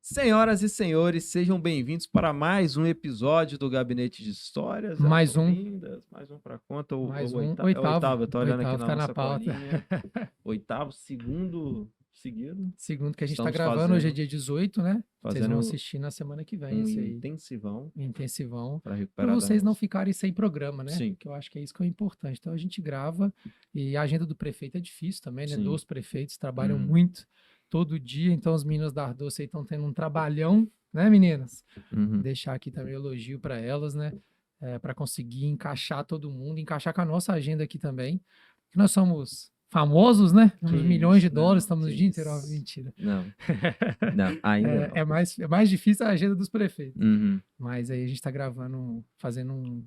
Senhoras e senhores, sejam bem-vindos para mais um episódio do Gabinete de Histórias. Mais um. Mais um para conta. O Oitavo. oitavo, eu tô olhando aqui na Tá na nossa pauta. colinha. Oitavo, segundo seguido. Segundo que a gente tá Estamos gravando, hoje é dia 18, né? Vocês vão fazendo assistir na semana que vem, um esse aí. intensivão Intensivão. para Para recuperar vocês não danos. ficarem sem programa, né? Sim. Que eu acho que é isso que é importante. Então a gente grava e a agenda do prefeito é difícil também, né? Sim. Dos prefeitos trabalham muito todo dia, então os meninos da Ardoce aí estão tendo um trabalhão, né, meninas? Deixar aqui também elogio para elas, né? Para conseguir encaixar todo mundo, encaixar com a nossa agenda aqui também. Que nós somos famosos, né? Temos milhões de dólares, estamos o dia inteiro. Ó, mentira. Não, ainda não. É mais difícil a agenda dos prefeitos. Mas aí a gente tá gravando, fazendo um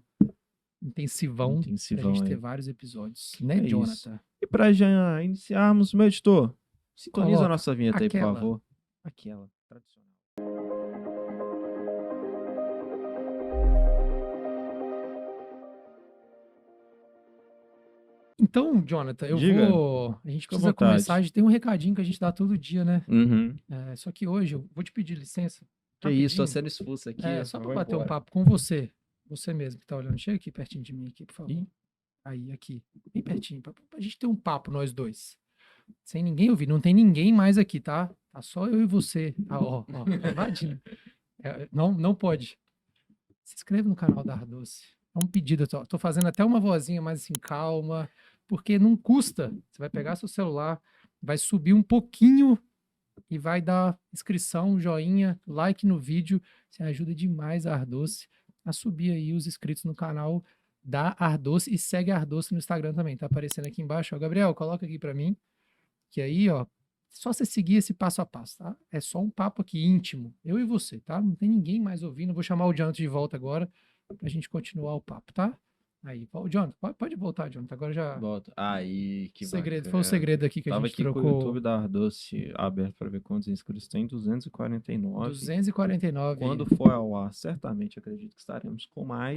intensivão pra gente ter vários episódios, né, Jonathan? Isso. E para já iniciarmos, meu editor, sintoniza a nossa vinheta aí, por aquela. favor. Aquela, tradicional. Então, Jonathan, Diga. A gente precisa começar. A gente tem um recadinho que a gente dá todo dia, né? Só que hoje eu vou te pedir licença. Que isso, tô sendo expulso aqui. Só pra bater um papo com você. Você mesmo que tá olhando. Chega aqui pertinho de mim, aqui, por favor. Aí, aqui. Bem pertinho. Pra gente ter um papo, nós dois. Sem ninguém ouvir. Não tem ninguém mais aqui, tá? Tá só eu e você. Ó. Imagina. Não pode. Se inscreva no canal da Ardoce. É um pedido. Tô fazendo até uma vozinha mais assim, calma. Porque não custa. Você vai pegar seu celular, vai subir um pouquinho e vai dar inscrição, joinha, like no vídeo. Você ajuda demais a Ardoce a subir aí os inscritos no canal da Ardoce e segue a Ardoce no Instagram também. Tá aparecendo aqui embaixo. Ó, Gabriel, coloca aqui para mim. Que aí, ó, só você seguir esse passo a passo, tá? É só um papo aqui íntimo, eu e você, tá? Não tem ninguém mais ouvindo. Vou chamar o Jonathan de volta agora pra gente continuar o papo, tá? Aí, Jonathan, pode voltar, Jonathan. Agora já. Volta. Aí, que segredo. bacana. Foi o segredo aqui que a gente aqui trocou. Com o YouTube da Ardoce aberto para ver quantos inscritos tem. 249. 249. Quando for ao ar, certamente acredito que estaremos com mais.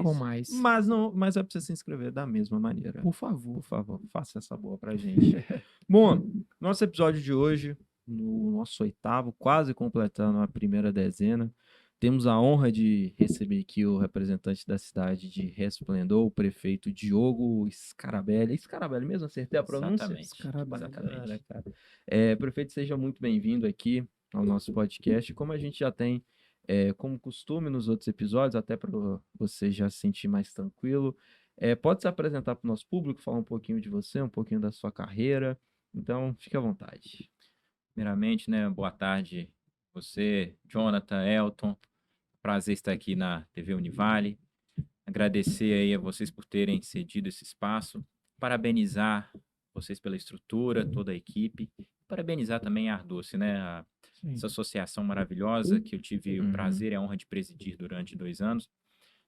Mas é pra você se inscrever da mesma maneira. Por favor. Por favor, faça essa boa pra gente. Bom, nosso episódio de hoje, no nosso oitavo, quase completando a primeira dezena, temos a honra de receber aqui o representante da cidade de Resplendor, o prefeito Diogo Scarabelli. Scarabelli mesmo? Acertei a pronúncia? Exatamente. Prefeito, seja muito bem-vindo aqui ao nosso podcast. Como a gente já tem como costume nos outros episódios, até para você já se sentir mais tranquilo, pode se apresentar para o nosso público, falar um pouquinho de você, um pouquinho da sua carreira. Então, fique à vontade. Primeiramente, né, boa tarde você, Jonathan, Elton. Prazer estar aqui na TV Univale. Agradecer aí a vocês por terem cedido esse espaço. Parabenizar vocês pela estrutura, toda a equipe. Parabenizar também a Ardoce, né? Essa associação maravilhosa que eu tive o prazer e a honra de presidir durante 2 anos.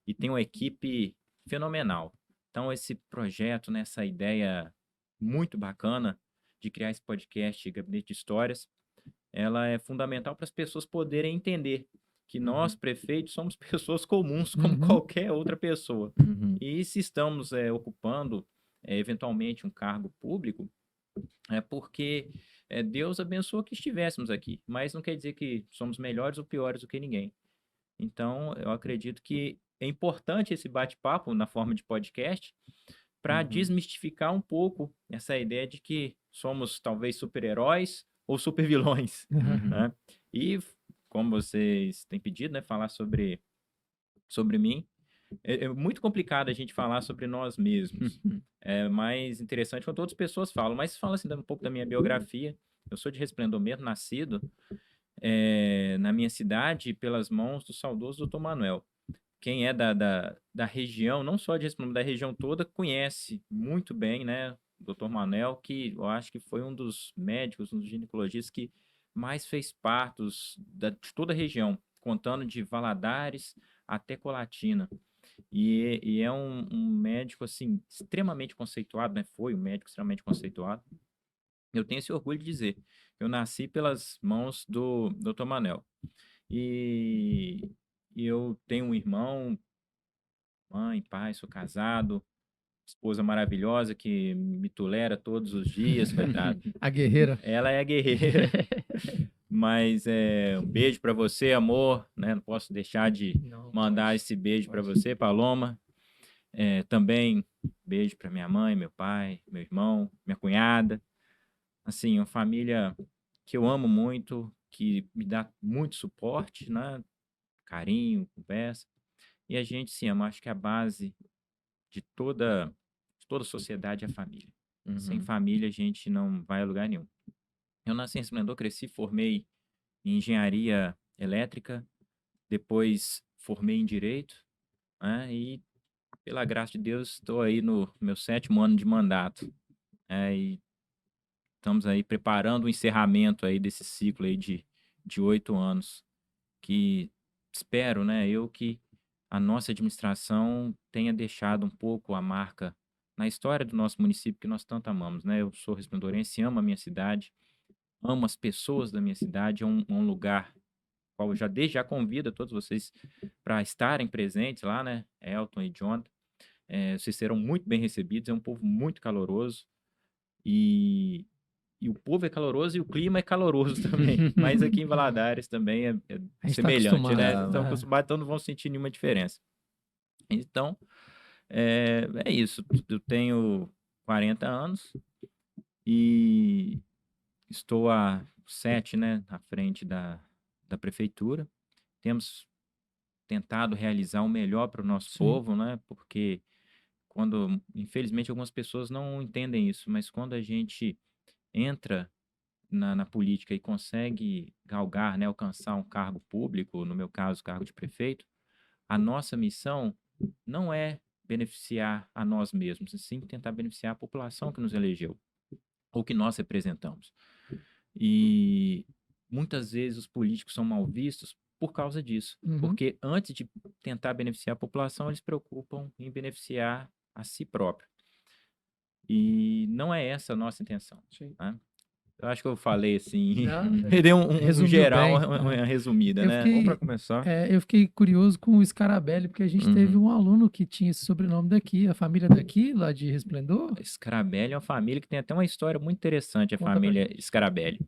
E tem uma equipe fenomenal. Então, esse projeto, né, essa ideia muito bacana de criar esse podcast Gabinete de Histórias, ela é fundamental para as pessoas poderem entender que nós, prefeitos, somos pessoas comuns como qualquer outra pessoa. E se estamos ocupando eventualmente um cargo público, é porque Deus abençoou que estivéssemos aqui, mas não quer dizer que somos melhores ou piores do que ninguém. Então, eu acredito que é importante esse bate-papo na forma de podcast para desmistificar um pouco essa ideia de que somos talvez super-heróis ou super-vilões. Né? E, como vocês têm pedido, né, falar sobre mim, é muito complicado a gente falar sobre nós mesmos. É mais interessante quando outras pessoas falam, mas fala assim, um pouco da minha biografia. Eu sou de Resplendor mesmo, nascido na minha cidade pelas mãos do saudoso Dr. Manuel. Quem é da região, não só de Resplendor, da região toda, conhece muito bem, né, o Dr. Manuel, que eu acho que foi um dos médicos, um dos ginecologistas que mais fez partos de toda a região, contando de Valadares até Colatina. E é um médico, assim, extremamente conceituado, né? Foi um médico extremamente conceituado. Eu tenho esse orgulho de dizer. Eu nasci pelas mãos do Dr. Manuel. E eu tenho um irmão, mãe, pai, sou casado, esposa maravilhosa que me tolera todos os dias, coitado. A guerreira. Ela é a guerreira. Mas um beijo para você, amor, né? Não posso deixar de Não, mandar pode, esse beijo para pode. você, Paloma. Também beijo para minha mãe, meu pai, meu irmão, minha cunhada. Assim, uma família que eu amo muito, que me dá muito suporte, né? Carinho, conversa. E a gente se ama. Acho que a base de toda sociedade é a família. Sem Uhum. família, a gente não vai a lugar nenhum. Eu nasci em Esplendor, cresci, formei em engenharia elétrica, depois formei em direito, né? E, pela graça de Deus, estou aí no meu 7º ano de mandato. E estamos aí preparando o encerramento aí desse ciclo aí de 8 anos, que espero, né, eu que a nossa administração tenha deixado um pouco a marca na história do nosso município que nós tanto amamos, né? Eu sou resplandorense, amo a minha cidade, amo as pessoas da minha cidade, é um lugar qual eu já convido a todos vocês para estarem presentes lá, né? Elton e John, vocês serão muito bem recebidos, é um povo muito caloroso e o povo é caloroso e o clima é caloroso também. Mas aqui em Valadares também é A gente tá semelhante, né? acostumado. Estão É. acostumados, então não vão sentir nenhuma diferença. Então, é isso. Eu tenho 40 anos e estou há 7, né, à frente da prefeitura. Temos tentado realizar o melhor para o nosso Sim. povo, né? Porque infelizmente, algumas pessoas não entendem isso, mas quando a gente entra na política e consegue galgar, né, alcançar um cargo público, no meu caso, cargo de prefeito, a nossa missão não é beneficiar a nós mesmos, e sim tentar beneficiar a população que nos elegeu, ou que nós representamos. E muitas vezes os políticos são mal vistos por causa disso, Uhum. porque antes de tentar beneficiar a população, eles se preocupam em beneficiar a si próprio. E não é essa a nossa intenção, Sim. né? Eu acho que eu falei assim, Não, dei um resumiu geral, bem. uma resumida, Eu né? Bom para fiquei, começar. eu fiquei curioso com o Scarabelli, porque a gente teve Uhum. um aluno que tinha esse sobrenome daqui, a família daqui, lá de Resplendor. Scarabelli é uma família que tem até uma história muito interessante, a Conta pra família gente. Scarabelli.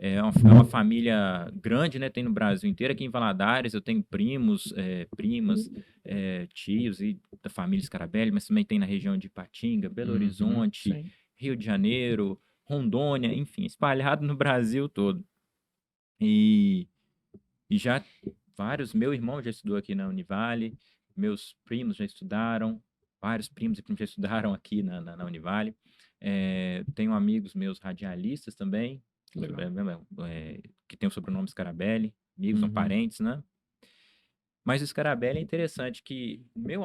É uma família grande, né? Tem no Brasil inteiro. Aqui em Valadares eu tenho primos, primas, tios e da família Scarabelli, mas também tem na região de Ipatinga, Belo Uhum. Horizonte, Sim. Rio de Janeiro, Rondônia, enfim, espalhado no Brasil todo. E já meu irmão já estudou aqui na Univale, meus primos já estudaram, vários primos e primas já estudaram aqui na Univale. Tenho amigos meus radialistas também, Legal. que tem o sobrenome Scarabelli, amigos, são Uhum. parentes, né? Mas o Scarabelli é interessante que meu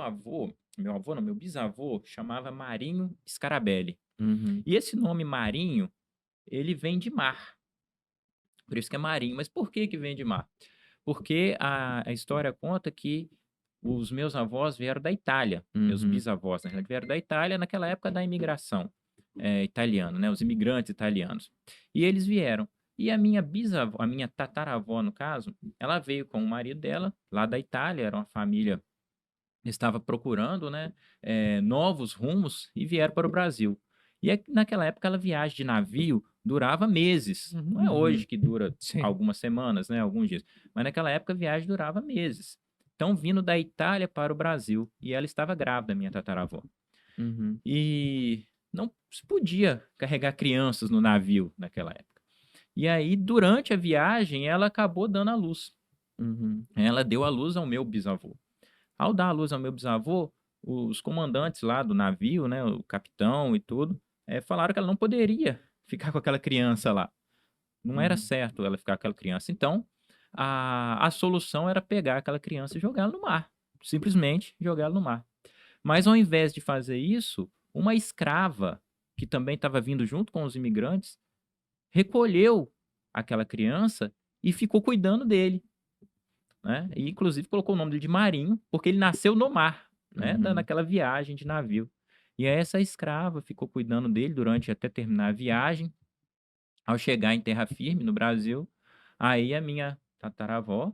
bisavô chamava Marinho Scarabelli. Uhum. E esse nome Marinho, ele vem de mar. Por isso que é Marinho. Mas por que vem de mar? Porque a história conta que os meus avós vieram da Itália, meus Uhum. bisavós, na realidade, vieram da Itália naquela época da imigração italiana, né? Os imigrantes italianos. E eles vieram. E a minha bisavó, a minha tataravó, no caso, ela veio com o marido dela, lá da Itália, era uma família que estava procurando, né, novos rumos e vieram para o Brasil. E naquela época, a viagem de navio durava meses. Não é Uhum. hoje que dura Sim. algumas semanas, né, alguns dias. Mas naquela época, a viagem durava meses. Então, vindo da Itália para o Brasil. E ela estava grávida, minha tataravó. Uhum. E não se podia carregar crianças no navio naquela época. E aí, durante a viagem, ela acabou dando à luz. Uhum. Ela deu à luz ao meu bisavô. Ao dar à luz ao meu bisavô, os comandantes lá do navio, né, o capitão e tudo, falaram que ela não poderia ficar com aquela criança lá. Não era Uhum. certo ela ficar com aquela criança. Então, a solução era pegar aquela criança e jogá-la no mar. Simplesmente jogá-la no mar. Mas ao invés de fazer isso, uma escrava, que também estava vindo junto com os imigrantes, recolheu aquela criança e ficou cuidando dele, né? E inclusive colocou o nome dele de Marinho, porque ele nasceu no mar, né? Uhum. Naquela viagem de navio. E aí essa escrava ficou cuidando dele durante até terminar a viagem. Ao chegar em terra firme no Brasil, aí a minha tataravó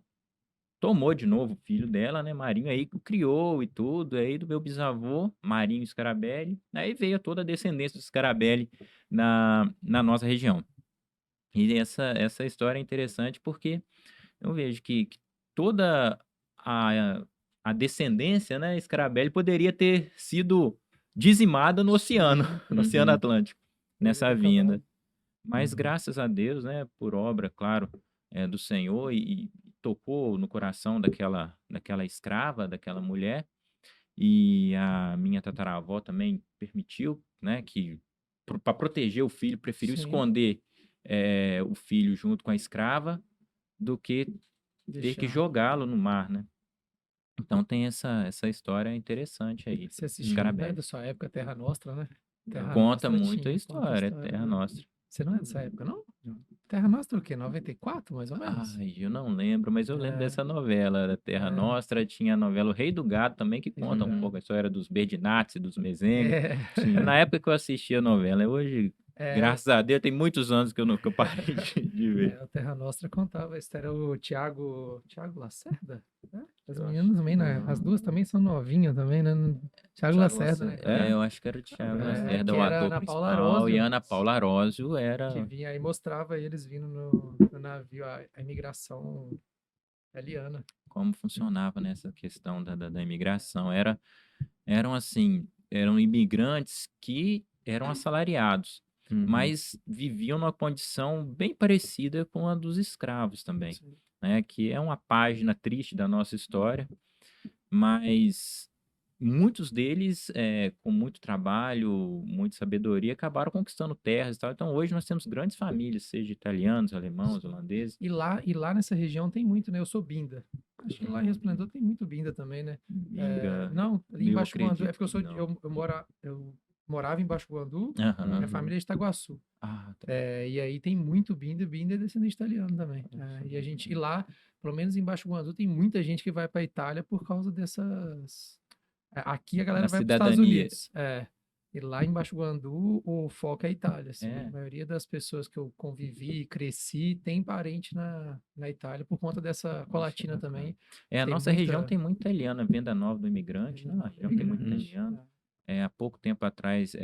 tomou de novo o filho dela, né, Marinho, aí o criou e tudo, aí do meu bisavô, Marinho Scarabelli, aí veio toda a descendência do Scarabelli na nossa região. E essa história é interessante porque eu vejo que toda a a descendência, né, Scarabelli poderia ter sido dizimada no oceano, Sim, no Oceano Uhum. Atlântico, poderia ter nessa vinda. acabado. Mas Uhum. graças a Deus, né, por obra, claro, do Senhor e tocou no coração daquela escrava, daquela mulher, e a minha tataravó também permitiu, né, que para proteger o filho, preferiu Sim, esconder, o filho junto com a escrava, do que ter que deixar. jogá-lo no mar, né. Então tem essa história interessante aí, Você assistiu, né, Scarabelli. da sua época, Terra Nostra, né? Terra Conta Nostra muito a tinha, conta a história, história Terra da... Nostra. Você não é dessa época, não? Terra Nostra é o quê? 94, mais ou menos? Ai, eu não lembro, mas eu lembro É, dessa novela da Terra é, Nostra, tinha a novela O Rei do Gado também, que Rei do conta um Gado. pouco a história dos Berdinazzi, dos Mezenga. É, Na época que eu assistia a novela, hoje, é, graças a Deus, tem muitos anos que eu parei de ver. o Terra Nostra contava, esse era o Tiago Lacerda, né? As Eu acho meninas que também, né? As duas não. também são novinhas também, né? Tiago Thiago Lacerda, né? Lacerda. É, É? eu acho que era o Thiago Lacerda, Que o era a ator Ana Paula principal, e a Arósio, Ana Paula Arósio que era, vinha e mostrava eles vindo no navio, a imigração italiana. como funcionava nessa questão da imigração. Eram assim, eram imigrantes que eram assalariados, Uhum. mas viviam numa condição bem parecida com a dos escravos também, Sim. né, que é uma página triste da nossa história, mas muitos deles, com muito trabalho, muita sabedoria, acabaram conquistando terras e tal. Então hoje nós temos grandes famílias, seja italianos, alemãos, Sim. holandeses. E lá nessa região tem muito, né? Eu sou Binda. Acho que lá em Uhum. Resplendor tem muito Binda também, né? Binga, Não, ali em eu Baixo Guandu, é acredito porque que não. eu morava em Baixo Guandu, minha Aham. família é de Itaguaçu. Ah, tá. E aí tem muito Binda, Binda é descendente italiano também. E lá, pelo menos em Baixo Guandu, tem muita gente que vai para Itália por causa dessas. Aqui a Da galera vai para os Estados cidadania. Unidos. E lá em Baixo Guandu, o foco é a Itália, assim. A É. maioria das pessoas que eu convivi, cresci, tem parente na Itália por conta dessa Nossa, que colatina bacana. também. É, a Tem nossa região muita tem muito italiano, a venda nova do imigrante, venda né? A nova região tem muito Uhum. imigrante. italiano. Há pouco tempo atrás,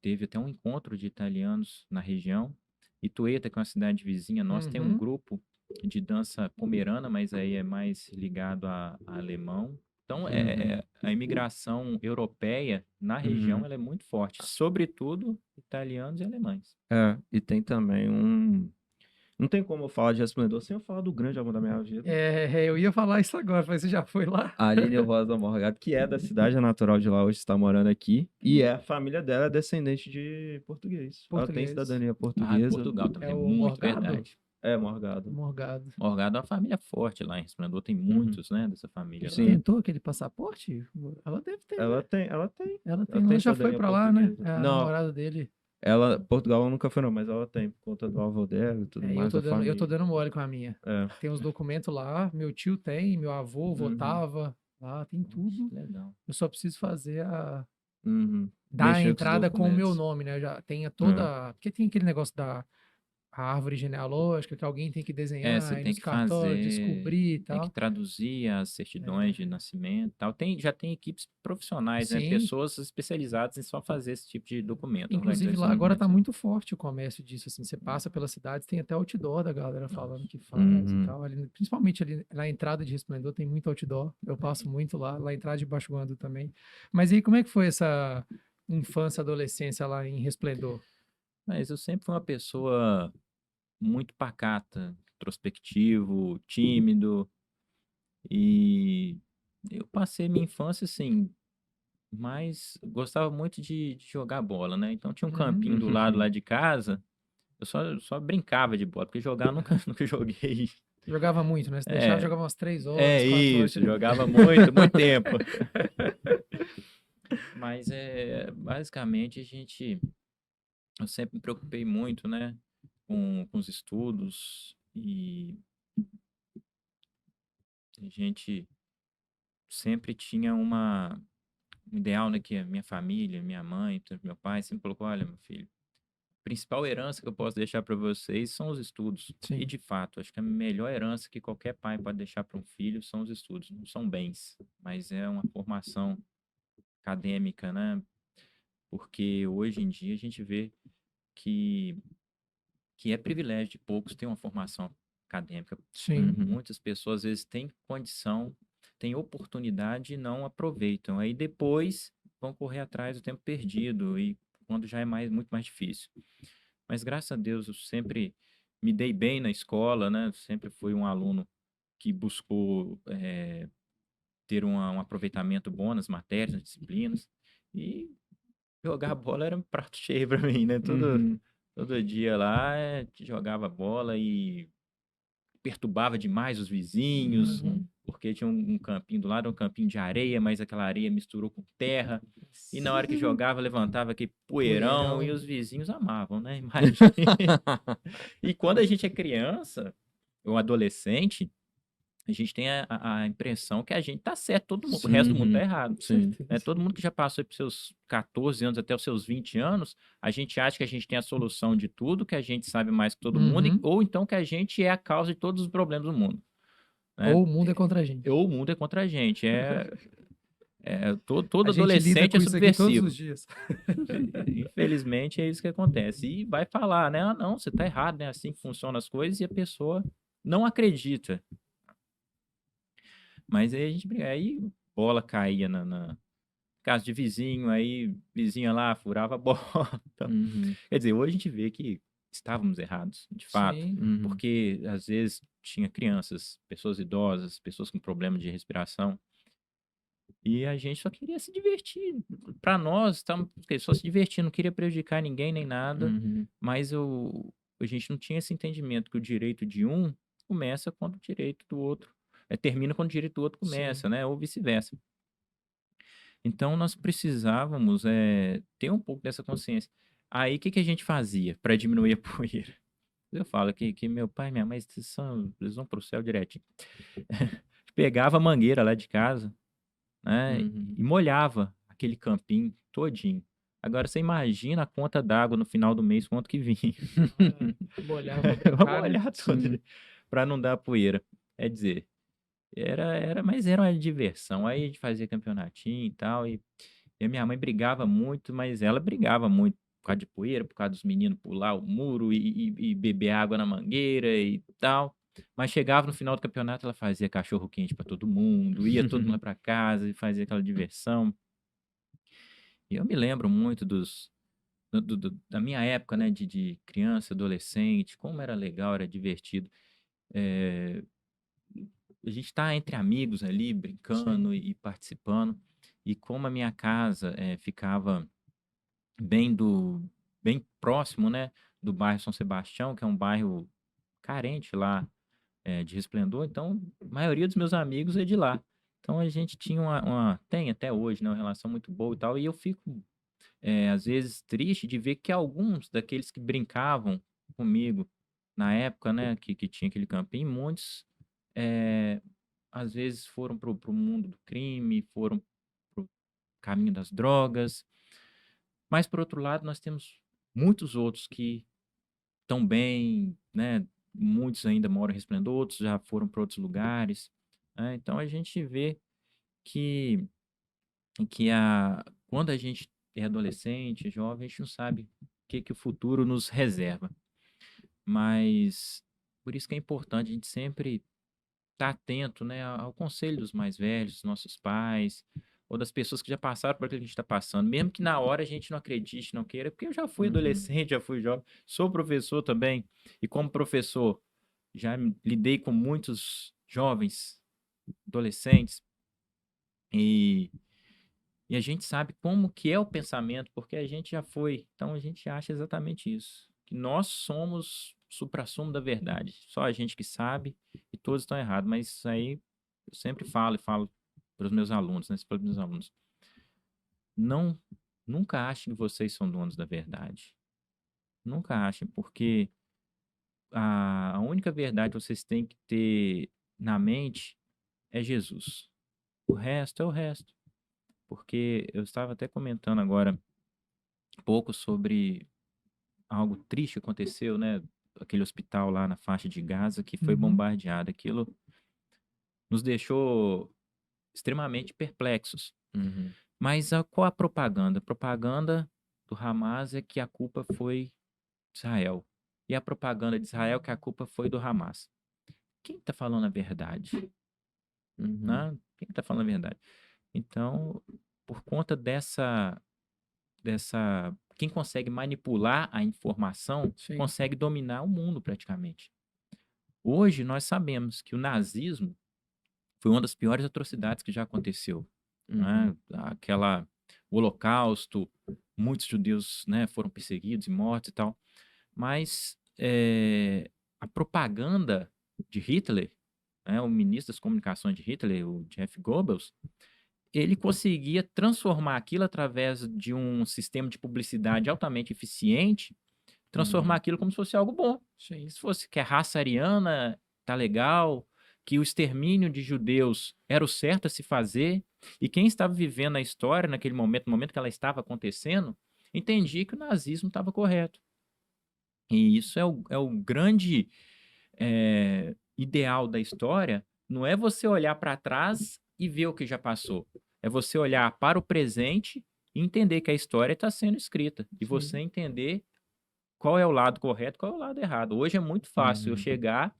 teve até um encontro de italianos na região. Itueta, que é uma cidade vizinha nossa, tem um Uhum, grupo de dança pomerana, mas aí é mais ligado a alemão. Então, Uhum. a imigração europeia na região Uhum. ela é muito forte, sobretudo italianos e alemães. É, e tem também um. Não tem como eu falar de Resplendor sem eu falar do grande amor da minha vida. eu ia falar isso agora, mas você já foi lá? A Aline Rosa Morgado, que é da cidade natural de lá, hoje está morando aqui. E a família dela é descendente de português. Ela tem Português. cidadania Ah, portuguesa. Portugal também É é o muito Morgado? verdade. É, Morgado. Morgado. Morgado é uma família forte lá em Esplendor, tem Uhum. muitos, né, dessa família Ele lá. Sim, tentou aquele passaporte? Ela deve ter, né? ela tem, ela tem. Ela Ela tem, tem ela já foi cidadania pra lá, né? portuguesa. É a Não, namorada dele. Portugal ela nunca foi não, mas ela tem, por conta do avô dela e tudo Eu mais tô da dando, eu tô família. dando mole com a minha. É. Tem os documentos lá, meu tio tem, meu avô Uhum. votava lá, tem Nossa, tudo. que legal. Eu só preciso fazer Uhum. dar a Mexer com os entrada com o meu documentos. nome, né? Já tenha É. toda, porque tem aquele negócio da a árvore genealógica que alguém tem que Você desenhar e tem nos que cartórios fazer, descobrir e tem que tal. traduzir as certidões de nascimento, e tal. Já tem equipes profissionais, né? Sim, Pessoas especializadas em só fazer esse tipo de documento, organizar inclusive esses lá agora tá documentos, né? muito forte o comércio disso, assim, você passa pelas cidades, tem até outdoor da galera falando Nossa. que faz e Uhum. tal, principalmente ali na entrada de Resplendor tem muito outdoor, eu passo muito lá na entrada de Baixo Guandu também. Mas e aí, como é que foi essa infância, adolescência lá em Resplendor? Mas eu sempre fui uma pessoa muito pacata, introspectivo, tímido, e eu passei minha infância assim, mas gostava muito de jogar bola, né? Então tinha um Uhum. campinho do lado lá de casa. Eu só brincava de bola, porque jogar eu nunca, nunca joguei. Jogava muito, né? Se deixava, É, jogava umas 3 horas, é 4 horas. isso, jogava muito, muito tempo. Mas basicamente eu sempre me preocupei muito, né, com os estudos e a gente sempre tinha um ideal, né, que a minha família, minha mãe, meu pai sempre colocou, olha, meu filho, a principal herança que eu posso deixar para vocês são os estudos. E Sim, de fato, acho que a melhor herança que qualquer pai pode deixar para um filho são os estudos. Não são bens, mas é uma formação acadêmica, né? Porque hoje em dia a gente vê que que é privilégio de poucos ter uma formação acadêmica. Sim. Muitas pessoas, às vezes, têm condição, têm oportunidade e não aproveitam. Aí depois vão correr atrás do tempo perdido e quando já é muito mais difícil. Mas graças a Deus eu sempre me dei bem na escola, né? Sempre fui um aluno que buscou ter um aproveitamento bom nas matérias, nas disciplinas. E jogar bola era um prato cheio para mim, né? Uhum. Todo dia lá jogava bola e perturbava demais os vizinhos, Uhum. porque tinha um campinho do lado, um campinho de areia, mas aquela areia misturou com terra. E na hora que jogava, levantava aquele poeirão e Poeirão. os vizinhos amavam, né? Imagina. E quando a gente é criança ou adolescente, a gente tem a impressão que a gente tá certo, o resto do mundo tá Uhum. errado. Sim. Né? Todo mundo que já passou aí por seus 14 anos até os seus 20 anos, a gente acha que a gente tem a solução de tudo, que a gente sabe mais que todo mundo, Uhum. ou então que a gente é a causa de todos os problemas do mundo. Né? Ou o mundo é contra a gente. Ou o mundo é contra a gente. Todo A gente lida adolescente é com isso aqui todos subversivo. os dias. Infelizmente é isso que acontece. E vai falar, né? Ah, não, você tá errado, né? Assim que funcionam as coisas, e a pessoa não acredita. Mas aí a gente briga. Aí bola caía na casa de vizinho, aí vizinha lá furava a bola. Então, Uhum. quer dizer, hoje a gente vê que estávamos errados, de fato, Sim. Uhum. porque às vezes tinha crianças, pessoas idosas, pessoas com problema de respiração, e a gente só queria se divertir. Para nós, estávamos só se divertindo, não queria prejudicar ninguém nem nada, Uhum. mas a gente não tinha esse entendimento que o direito de um começa quando o direito do outro, termina quando o direito do outro Sim. começa, né? Ou vice-versa. Então nós precisávamos, ter um pouco dessa consciência. Aí o que que a gente fazia para diminuir a poeira? Eu falo que meu pai e minha mãe eles vão para o céu direitinho. Pegava a mangueira lá de casa, né, Uhum. e molhava aquele campinho todinho. Agora você imagina a conta d'água no final do mês, quanto que vinha. Molhar pra Vamos brincar, né? molhar tudo Sim. para não dar poeira. É dizer, mas era uma diversão. Aí a gente fazia campeonatinho e tal, e a minha mãe brigava muito, mas ela brigava muito por causa de poeira, por causa dos meninos pular o muro e beber água na mangueira e tal. Mas chegava no final do campeonato, ela fazia cachorro quente para todo mundo, ia todo mundo para casa e fazia aquela diversão. E eu me lembro muito da minha época, né, de criança, adolescente, como era legal, era divertido. Eh, a gente tá entre amigos ali, Sim. brincando e participando. E como a minha casa ficava bem bem próximo, né, do bairro São Sebastião, que é um bairro carente lá, de Resplendor, então a maioria dos meus amigos é de lá. Então a gente tinha tem até hoje, né, uma relação muito boa e tal, e eu fico, às vezes triste de ver que alguns daqueles que brincavam comigo na época, né, que tinha aquele campinho, muitos, eh, às vezes foram para o mundo do crime, foram para o caminho das drogas. Mas, por outro lado, nós temos muitos outros que estão bem, né, muitos ainda moram em Resplendor, outros já foram para outros lugares, né. Então a gente vê que quando a gente é adolescente, jovem, a gente não sabe o que o futuro nos reserva. Mas por isso que é importante a gente sempre estar atento, né, ao conselho dos mais velhos, dos nossos pais, ou das pessoas que já passaram por aquilo que a gente está passando, mesmo que na hora a gente não acredite, não queira, porque eu já fui Uhum. adolescente, já fui jovem, sou professor também, e como professor já lidei com muitos jovens, adolescentes, e, e a gente sabe como que é o pensamento, porque a gente já foi, então a gente acha exatamente isso, que nós somos o suprassumo da verdade, só a gente que sabe, e todos estão errados, mas isso aí eu sempre falo e falo para os meus alunos, né, para os meus alunos, não, nunca achem que vocês são donos da verdade. Nunca achem, porque a única verdade que vocês têm que ter na mente é Jesus. O resto é o resto. Porque eu estava até comentando agora um pouco sobre algo triste que aconteceu, né? Aquele hospital lá na faixa de Gaza que foi Uhum. bombardeado. Aquilo nos deixou extremamente perplexos. Uhum. Mas qual a propaganda? A propaganda do Hamas é que a culpa foi Israel. e a propaganda de Israel que a culpa foi do Hamas. Quem está falando a verdade? Uhum. Né? Quem está falando a verdade? Então, por conta quem consegue manipular a informação, Sim. consegue dominar o mundo praticamente. Hoje nós sabemos que o nazismo foi uma das piores atrocidades que já aconteceu, Uhum. né? O Holocausto, muitos judeus, né, foram perseguidos e mortos e tal, mas a propaganda de Hitler, né, o ministro das comunicações de Hitler, o Jeff Goebbels, ele conseguia transformar aquilo através de um sistema de publicidade altamente eficiente, transformar Uhum. aquilo como se fosse algo bom. Sim. Se fosse que a raça ariana tá legal, que o extermínio de judeus era o certo a se fazer, e quem estava vivendo a história naquele momento, no momento que ela estava acontecendo, entendia que o nazismo estava correto. E isso é o grande ideal da história, não é você olhar para trás e ver o que já passou. É você olhar para o presente e entender que a história está sendo escrita. E você Sim. entender qual é o lado correto, qual é o lado errado. Hoje é muito fácil eu Uhum. chegar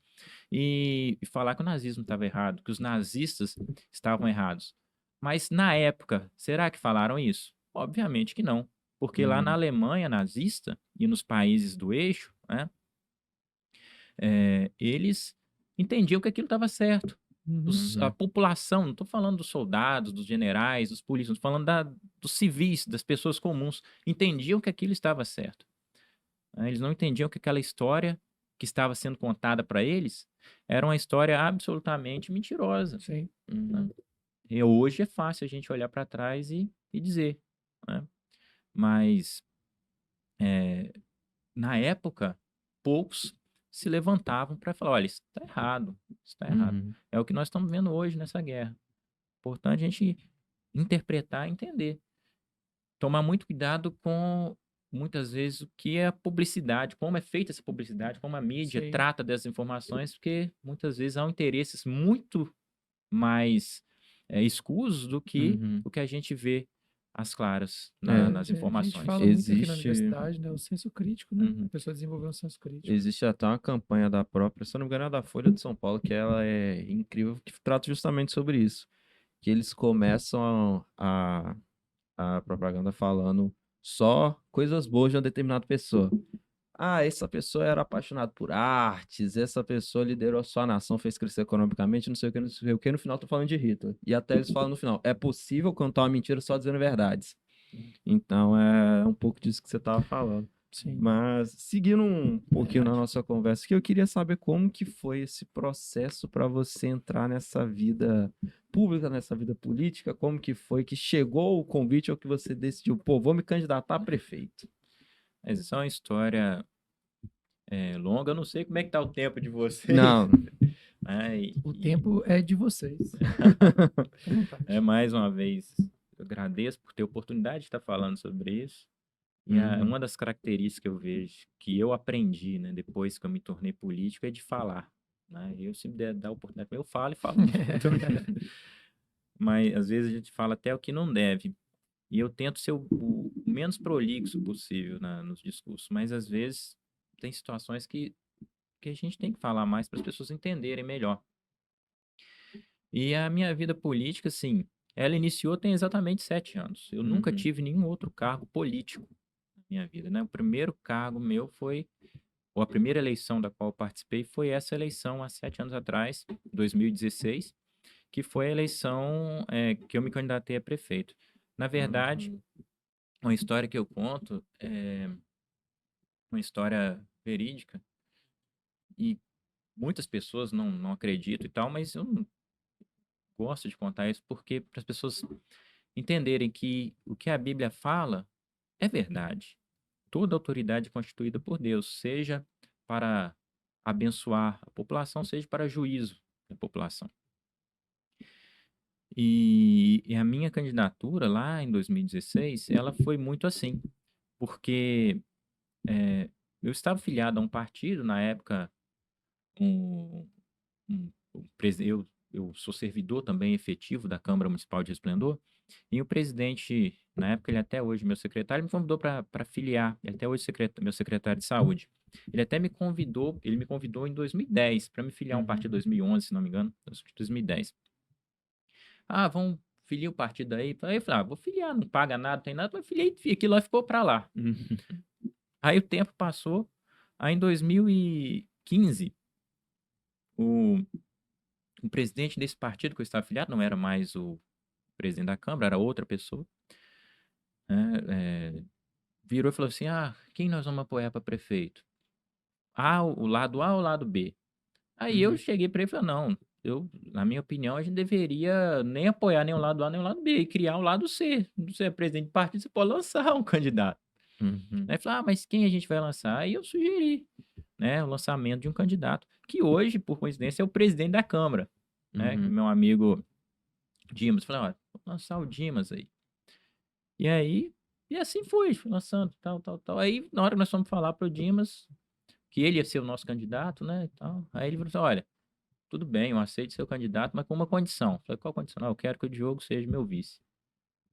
e falar que o nazismo estava errado, que os nazistas estavam errados. Mas na época, será que falaram isso? Obviamente que não. Porque lá na Uhum. Alemanha nazista e nos países do eixo, né, eles entendiam que aquilo estava certo. A Uhum. população, não estou falando dos soldados, dos generais, dos polícias, estou falando dos civis, das pessoas comuns, entendiam que aquilo estava certo. Né? Eles não entendiam que aquela história que estava sendo contada para eles era uma história absolutamente mentirosa. Sim. Né? Uhum. E hoje é fácil a gente olhar para trás e dizer. Né? Mas na época, poucos se levantavam para falar: olha, isso está errado, isso está errado. Uhum. É o que nós estamos vendo hoje nessa guerra. Importante a gente interpretar e entender. Tomar muito cuidado com, muitas vezes, o que é a publicidade, como é feita essa publicidade, como a mídia Sim. trata dessas informações, porque muitas vezes há interesses muito mais escusos do que Uhum. o que a gente vê às claras É, nas a gente informações. fala muito aqui na Existe, universidade, né? O senso crítico, né? A Uhum. pessoa desenvolveu um senso crítico. existe até uma campanha da própria, se eu não me engano, é da Folha de São Paulo, que ela é incrível, que trata justamente sobre isso. Que eles começam a propaganda falando só coisas boas de uma determinada pessoa. Ah, essa pessoa era apaixonada por artes, essa pessoa liderou a sua nação, fez crescer economicamente, não sei o que, não sei o que. No final, tô falando de Hitler. E até eles falam no final: é possível contar uma mentira só dizendo verdades. Então, é um pouco disso que você tava falando. Sim. Mas, seguindo um pouquinho na nossa conversa aqui, eu queria saber como que foi esse processo para você entrar nessa vida pública, nessa vida política, como que foi que chegou o convite ou que você decidiu, pô, vou me candidatar a prefeito. Mas isso é uma história longa, eu não sei como é que tá o tempo de vocês. Não. Né? O tempo é de vocês. Fica à vontade. Mais uma vez, eu agradeço por ter a oportunidade de estar falando sobre isso. E Uhum. uma das características que eu vejo, que eu aprendi, né, depois que eu me tornei político, é de falar. Né? Eu, se me der dar a oportunidade, eu falo e falo muito. Mas, às vezes, a gente fala até o que não deve. E eu tento ser o menos prolixo possível nos discursos. Mas, às vezes, tem situações que a gente tem que falar mais para as pessoas entenderem melhor. E a minha vida política, assim, ela iniciou tem exatamente 7 anos. Eu nunca Uhum. tive nenhum outro cargo político na minha vida, né? O primeiro cargo meu ou a primeira eleição da qual eu participei foi essa eleição há 7 anos atrás, 2016, que foi a eleição que eu me candidatei a prefeito. Na verdade, Uhum. uma história que eu conto é uma história verídica e muitas pessoas não acreditam e tal, mas eu gosto de contar isso porque para as pessoas entenderem que o que a Bíblia fala é verdade. Toda autoridade é constituída por Deus, seja para abençoar a população, seja para juízo da população. E a minha candidatura lá em 2016, ela foi muito assim, porque eu estava filiado a um partido, na época, eu sou servidor também efetivo da Câmara Municipal de Resplendor, e o presidente Na época, ele até hoje, meu secretário, ele me convidou para filiar. Ele até hoje meu secretário de saúde. Ele até ele me convidou em 2010 para me filiar um partido 2011, se não me engano, acho que 2010. Ah, vamos filiar o partido aí. Aí eu falei, vou filiar, não paga nada, não tem nada, mas filiei, aquilo lá ficou para lá. Aí o tempo passou, aí em 2015, o, o presidente desse partido que eu estava afiliado não era mais o presidente da Câmara, era outra pessoa, né, virou e falou assim, quem nós vamos apoiar para prefeito? O lado A ou o lado B? Aí eu cheguei para ele e falei, não, na minha opinião, a gente deveria nem apoiar nem o lado A nem o lado B, e criar o lado C. Você é presidente de partido, você pode lançar um candidato. Aí ele falou, mas quem a gente vai lançar? Aí eu sugeri, né, o lançamento de um candidato, que hoje, por coincidência, é o presidente da Câmara, né, que é meu amigo Dimas. Falei, vou lançar o Dimas aí. E aí, e assim fui lançando, tal, tal, tal. Aí, na hora que nós fomos falar pro Dimas, que ele ia ser o nosso candidato, né, e tal, aí ele falou assim, olha, tudo bem, eu aceito ser o candidato, mas com uma condição. Falei, qual condição? Não, eu quero que o Diogo seja meu vice.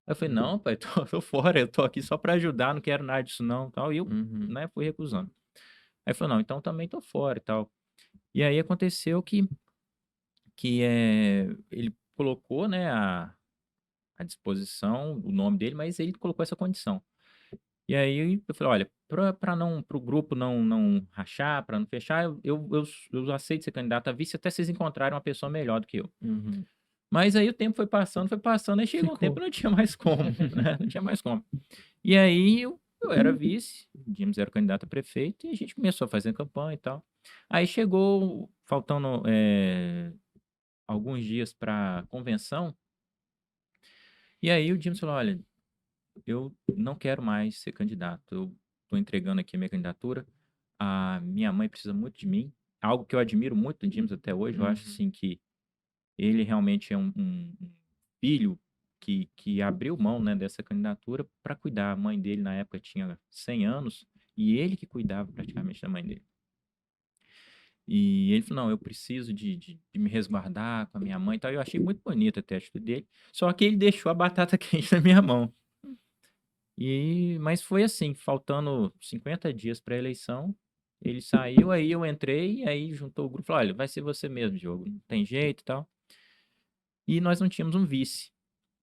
Aí eu falei, não, pai, tô fora, eu tô aqui só para ajudar, não quero nada disso não, tal. E eu, né, fui recusando. Aí falou, não, então também tô fora e tal. E aí aconteceu que ele colocou, né, à disposição o nome dele, mas ele colocou essa condição. E aí eu falei, olha, para o grupo não rachar, para não fechar, eu aceito ser candidato a vice até vocês encontrarem uma pessoa melhor do que eu. Mas aí o tempo foi passando, aí chegou um tempo que não tinha mais como, né? Não tinha mais como. E aí eu era vice, o Dimas era o candidato a prefeito, e a gente começou a fazer campanha e tal. Aí chegou, faltando alguns dias para convenção, e aí o Dimas falou, olha, eu não quero mais ser candidato, eu estou entregando aqui a minha candidatura, a minha mãe precisa muito de mim, algo que eu admiro muito do Dimas até hoje, eu acho assim que ele realmente é um filho que abriu mão, né, dessa candidatura para cuidar. A mãe dele, na época, tinha 100 anos e ele que cuidava praticamente da mãe dele. E ele falou, não, eu preciso de me resguardar com a minha mãe e tal. Eu achei muito bonita até a atitude dele. Só que ele deixou a batata quente na minha mão. Mas foi assim, faltando 50 dias para a eleição, ele saiu, aí eu entrei, e aí juntou o grupo, falou, olha, vai ser você mesmo, Diogo, não tem jeito e tal. E nós não tínhamos um vice.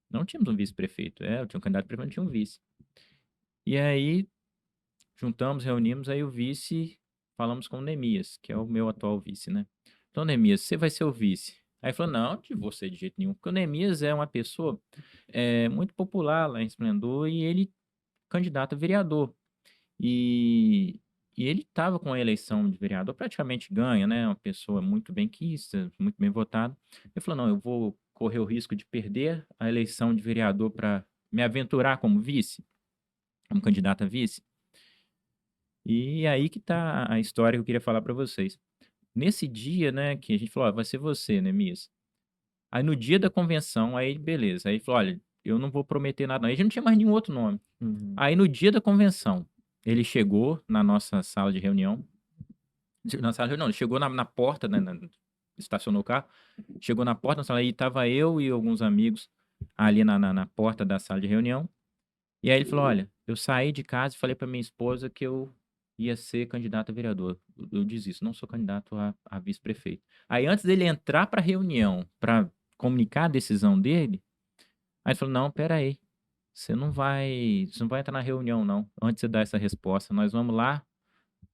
Não tínhamos um vice-prefeito. Eu tinha um candidato a prefeito, não tinha um vice. E aí, juntamos, reunimos, aí o vice, falamos com o Neemias, que é o meu atual vice, né? Então, Neemias, você vai ser o vice. Aí ele falou, não, não vou ser de jeito nenhum, porque o Neemias é uma pessoa muito popular lá em Esplendor e ele candidato a vereador. E, e ele estava com a eleição de vereador, praticamente ganha, né? Uma pessoa muito benquista, muito bem votada. Ele falou, não, eu vou correr o risco de perder a eleição de vereador para me aventurar como vice, como candidato a vice. E aí que tá a história que eu queria falar para vocês. Nesse dia, né, que a gente falou, vai ser você, né, Mias? Aí no dia da convenção, aí beleza. Aí ele falou, olha, eu não vou prometer nada não. Aí já não tinha mais nenhum outro nome. Aí no dia da convenção, ele chegou na nossa sala de reunião. Na sala de reunião, ele chegou na porta, né, estacionou o carro, chegou na porta, na sala, aí tava eu e alguns amigos ali na porta da sala de reunião. E aí ele falou, olha, eu saí de casa e falei para minha esposa que eu ia ser candidato a vereador. Eu desisto, não sou candidato a vice-prefeito. Aí antes dele entrar para a reunião, para comunicar a decisão dele, aí ele falou, não, peraí, você não vai entrar na reunião, não, antes de você dar essa resposta. Nós vamos lá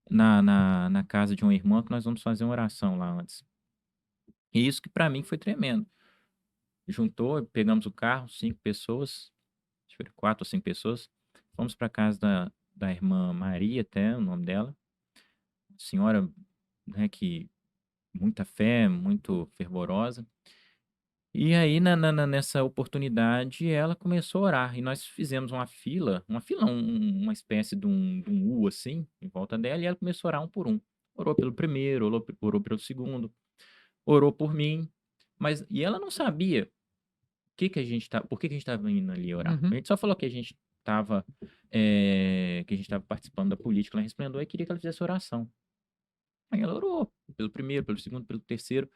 na casa de uma irmã que nós vamos fazer uma oração lá antes. E isso que para mim foi tremendo. Juntou, pegamos o carro, 5 pessoas, acho que 4 ou 5 pessoas, fomos para casa da irmã Maria, até o nome dela, senhora, né, que muita fé, muito fervorosa. E aí, nessa oportunidade, ela começou a orar. E nós fizemos uma espécie de um U assim, em volta dela, e ela começou a orar um por um. Orou pelo primeiro, orou pelo segundo, orou por mim. E ela não sabia por que a gente estava indo ali orar. A gente só falou que a gente estava participando da política lá em Esplendor e queria que ela fizesse oração. Aí ela orou pelo primeiro, pelo segundo, pelo terceiro.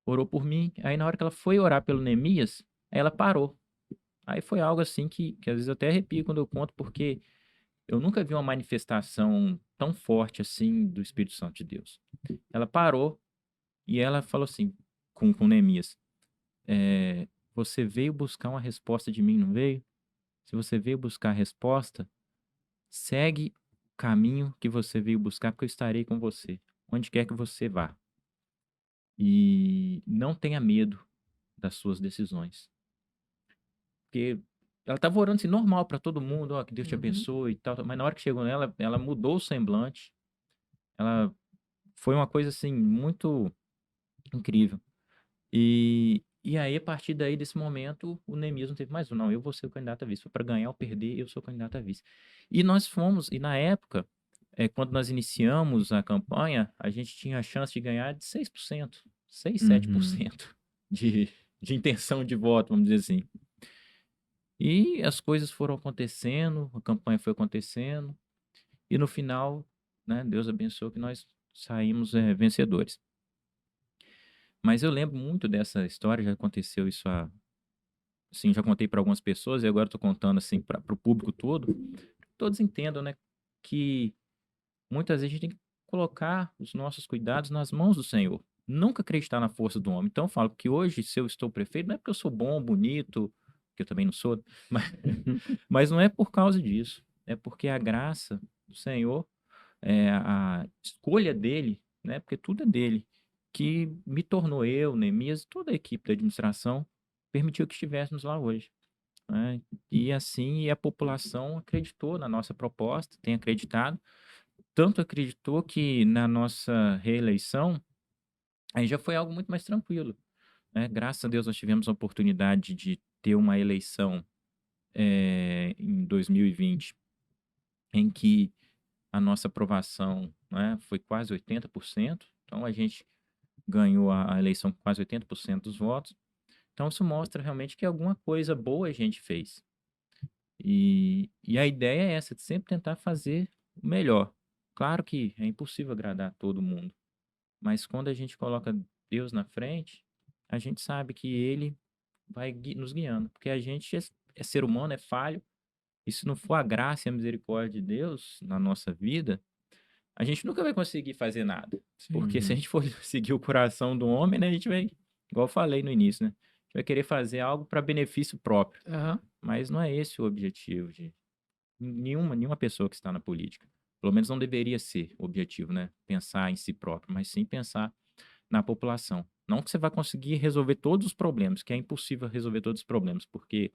Orou por mim. Aí na hora que ela foi orar pelo Neemias, aí ela parou. Aí foi algo assim que às vezes eu até arrepio quando eu conto, porque eu nunca vi uma manifestação tão forte assim do Espírito Santo de Deus. Ela parou e ela falou assim com Neemias: Você veio buscar uma resposta de mim, não veio? Se você veio buscar a resposta, segue o caminho que você veio buscar, porque eu estarei com você, onde quer que você vá. E não tenha medo das suas decisões. Porque ela estava orando assim, normal para todo mundo, ó, que Deus te Uhum. abençoe e tal. Mas na hora que chegou nela, ela mudou o semblante. Ela foi uma coisa assim, muito incrível. E aí, a partir daí, desse momento, o Neemias não teve mais um. Não, eu vou ser o candidato a vice. Foi para ganhar ou perder, eu sou o candidato a vice. E nós fomos, e na época, quando nós iniciamos a campanha, a gente tinha a chance de ganhar de 6%, 6, Uhum. 7% de, de intenção de voto, vamos dizer assim. E as coisas foram acontecendo, a campanha foi acontecendo, e no final, né, Deus abençoou que nós saímos vencedores. Mas eu lembro muito dessa história, já aconteceu isso assim, já contei para algumas pessoas e agora estou contando assim para o público todo. Todos entendam, né, que muitas vezes a gente tem que colocar os nossos cuidados nas mãos do Senhor. Nunca acreditar na força do homem. Então eu falo que hoje, se eu estou prefeito, não é porque eu sou bom, bonito, que eu também não sou, mas, mas não é por causa disso. É porque a graça do Senhor, a escolha dele, né, porque tudo é dele, que me tornou eu, Neemias, toda a equipe da administração, permitiu que estivéssemos lá hoje, né? E assim, a população acreditou na nossa proposta, tem acreditado, tanto acreditou que na nossa reeleição, aí já foi algo muito mais tranquilo, né? Graças a Deus nós tivemos a oportunidade de ter uma eleição em 2020, em que a nossa aprovação, né, foi quase 80%. Então a gente ganhou a eleição com quase 80% dos votos. Então isso mostra realmente que alguma coisa boa a gente fez. E a ideia é essa, de sempre tentar fazer o melhor. Claro que é impossível agradar todo mundo, mas quando a gente coloca Deus na frente, a gente sabe que Ele vai nos guiando, porque a gente é ser humano, é falho, e se não for a graça e a misericórdia de Deus na nossa vida, a gente nunca vai conseguir fazer nada. Sim. Porque se a Uhum. gente for seguir o coração do homem, né, a gente vai, igual eu falei no início, né, a gente vai querer fazer algo para benefício próprio, Aham. mas não é esse o objetivo de nenhuma pessoa que está na política. Pelo menos não deveria ser o objetivo, né? Pensar em si próprio, mas sim pensar na população. Não que você vai conseguir resolver todos os problemas, que é impossível resolver todos os problemas, porque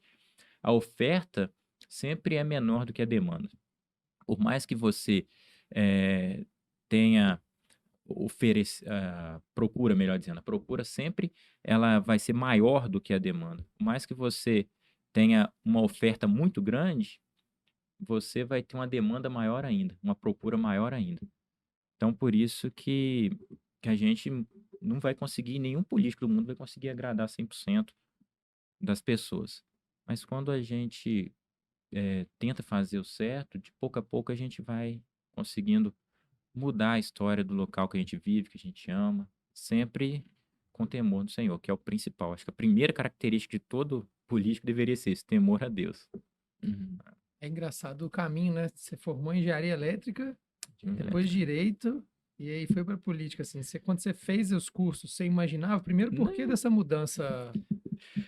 a oferta sempre é menor do que a demanda. Por mais que você tenha procura, melhor dizendo, a procura sempre ela vai ser maior do que a demanda. Por mais que você tenha uma oferta muito grande, você vai ter uma demanda maior ainda, uma procura maior ainda. Então, por isso que a gente não vai conseguir, nenhum político do mundo vai conseguir agradar 100% das pessoas. Mas quando a gente tenta fazer o certo, de pouco a pouco a gente vai conseguindo mudar a história do local que a gente vive, que a gente ama, sempre com temor do Senhor, que é o principal. Acho que a primeira característica de todo político deveria ser esse, temor a Deus. Uhum. É engraçado o caminho, né? Você formou em engenharia elétrica, De uma depois elétrica. direito, e aí foi para política, assim. Quando você fez os cursos, você imaginava, primeiro, por que Nem- dessa mudança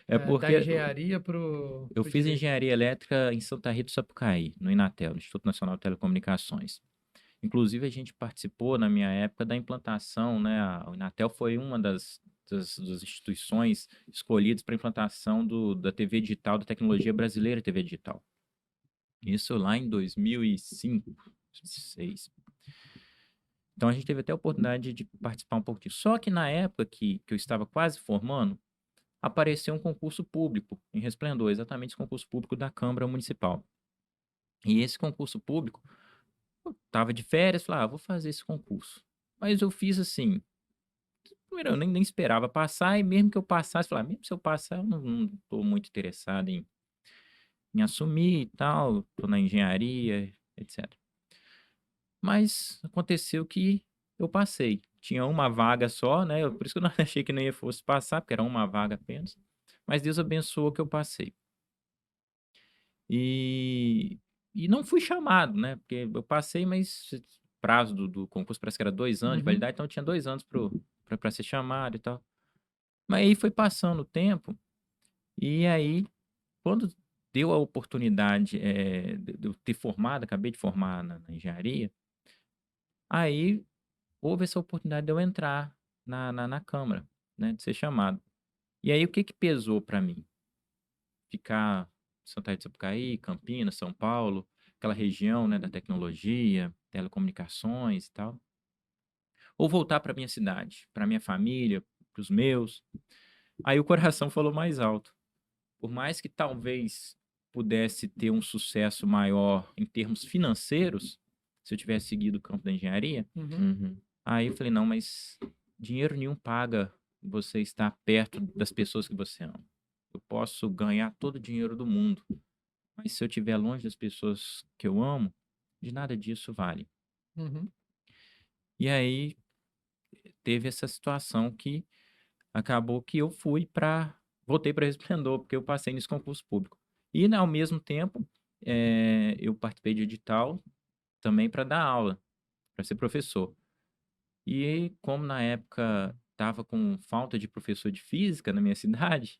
É da porque engenharia eu pro fiz direito? engenharia elétrica em Santa Rita do Sapucaí, no Inatel, no Instituto Nacional de Telecomunicações. Inclusive, a gente participou, na minha época, da implantação, né? O Inatel foi uma das instituições escolhidas para a implantação da TV digital, da tecnologia brasileira TV digital. Isso lá em 2005, 2006. Então, a gente teve até a oportunidade de participar um pouco disso. Só que na época que eu estava quase formando, apareceu um concurso público em Resplendor, exatamente esse concurso público da Câmara Municipal. E esse concurso público, eu estava de férias, falei, vou fazer esse concurso. Mas eu fiz assim, primeiro, eu nem esperava passar, e mesmo que eu passasse, falei, mesmo se eu passar, eu não estou muito interessado em assumir e tal, estou na engenharia, etc. Mas aconteceu que eu passei. Tinha uma vaga só, né? Por isso que eu não achei que não ia fosse passar, porque era uma vaga apenas. Mas Deus abençoou que eu passei. E não fui chamado, né? Porque eu passei, mas o prazo do concurso parece que era 2 anos de Uhum. validade, então eu tinha 2 anos para ser chamado e tal. Mas aí foi passando o tempo, e aí, quando deu a oportunidade de eu ter formado, acabei de formar na engenharia, aí houve essa oportunidade de eu entrar na Câmara, né? De ser chamado. E aí, o que que pesou para mim? Ficar em Santa Rita do Sapucaí, Campinas, São Paulo, aquela região, né, da tecnologia, telecomunicações e tal, ou voltar para minha cidade, para minha família, para os meus. Aí o coração falou mais alto. Por mais que talvez pudesse ter um sucesso maior em termos financeiros, se eu tivesse seguido o campo da engenharia, Uhum. Uhum. aí eu falei, não, mas dinheiro nenhum paga você estar perto das pessoas que você ama. Eu posso ganhar todo o dinheiro do mundo, mas se eu estiver longe das pessoas que eu amo, de nada disso vale. Uhum. E aí teve essa situação que acabou que eu voltei para Resplendor, porque eu passei nesse concurso público. E, né, ao mesmo tempo, eu participei de edital também para dar aula, para ser professor. E como na época estava com falta de professor de física na minha cidade,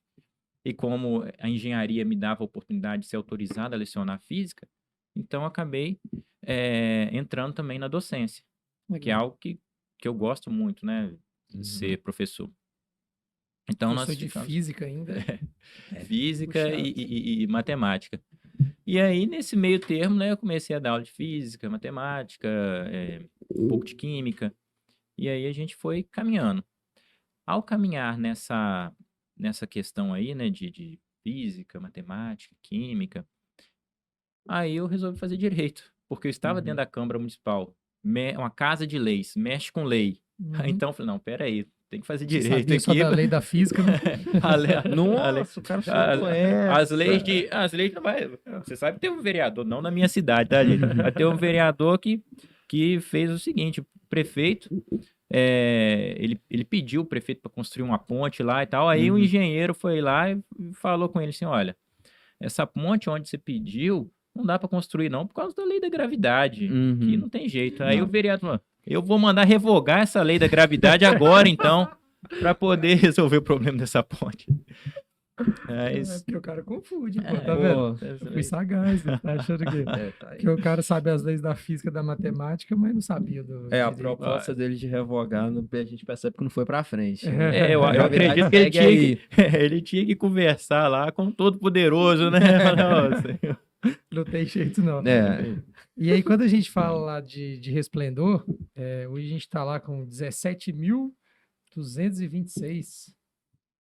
e como a engenharia me dava a oportunidade de ser autorizado a lecionar física, então eu acabei entrando também na docência, que é Legal. algo que eu gosto muito, né, de Uhum. ser professor. Então Professor nós de ficamos física ainda. física Puxado. e matemática. E aí, nesse meio termo, né, eu comecei a dar aula de física, matemática, um pouco de química, e aí a gente foi caminhando. Ao caminhar nessa questão aí, né, de física, matemática, química, aí eu resolvi fazer direito, porque eu estava dentro Uhum. da Câmara Municipal, uma casa de leis, mexe com lei. Uhum. Então eu falei, não, espera aí, tem que fazer Você direito sabia só aqui. da lei da física, né? A lei, a lei, Nossa, o cara soltou as leis essa. as leis não vai. Você sabe que tem um vereador, não na minha cidade, tá, gente? Mas tem um vereador que fez o seguinte: o prefeito, ele pediu o prefeito para construir uma ponte lá e tal. Aí o Uhum. engenheiro foi lá e falou com ele assim: olha, essa ponte onde você pediu, não dá para construir, não, por causa da lei da gravidade, que Uhum. não tem jeito. Aí o Não. vereador falou: eu vou mandar revogar essa lei da gravidade agora, então, para poder resolver o problema dessa ponte. É Mas, porque o cara confunde, pô, tá é, vendo? Pô, Eu fui sagaz, né? Tá achando que, tá aí. que o cara sabe as leis da física, da matemática, mas não sabia do A direito. proposta dele de revogar, a gente percebe que não foi pra frente. eu A gravidade acredito que ele segue tinha aí. ele tinha que conversar lá com o Todo-Poderoso, né? Falar, "Ó, senhor." Não tem jeito, não. É. E aí, quando a gente fala lá de Resplendor, hoje a gente tá lá com 17.226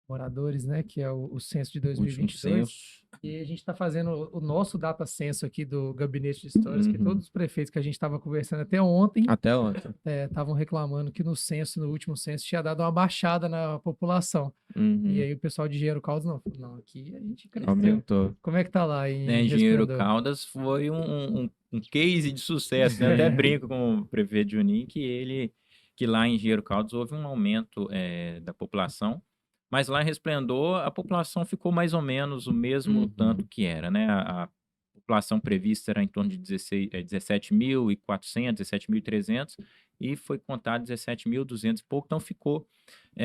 moradores, né? Que é o censo de Último 2022. censo. E a gente está fazendo o nosso data censo aqui do Gabinete de Histórias, que Uhum. todos os prefeitos que a gente estava conversando até ontem Até ontem. estavam reclamando que no censo, no último censo, tinha dado uma baixada na população. Uhum. E aí o pessoal de Engenheiro Caldas não, falou, não, aqui a gente cresceu. Aumentou. Como é que tá lá em Né, Engenheiro Resplendor? Caldas foi um case de sucesso, né? Eu até brinco com o prefeito Juninho que lá em Engenheiro Caldas houve um aumento da população, mas lá em Resplendor a população ficou mais ou menos o mesmo Uhum. tanto que era, né? A população prevista era em torno de 17.400, 17.300 e foi contado 17.200 e pouco, então ficou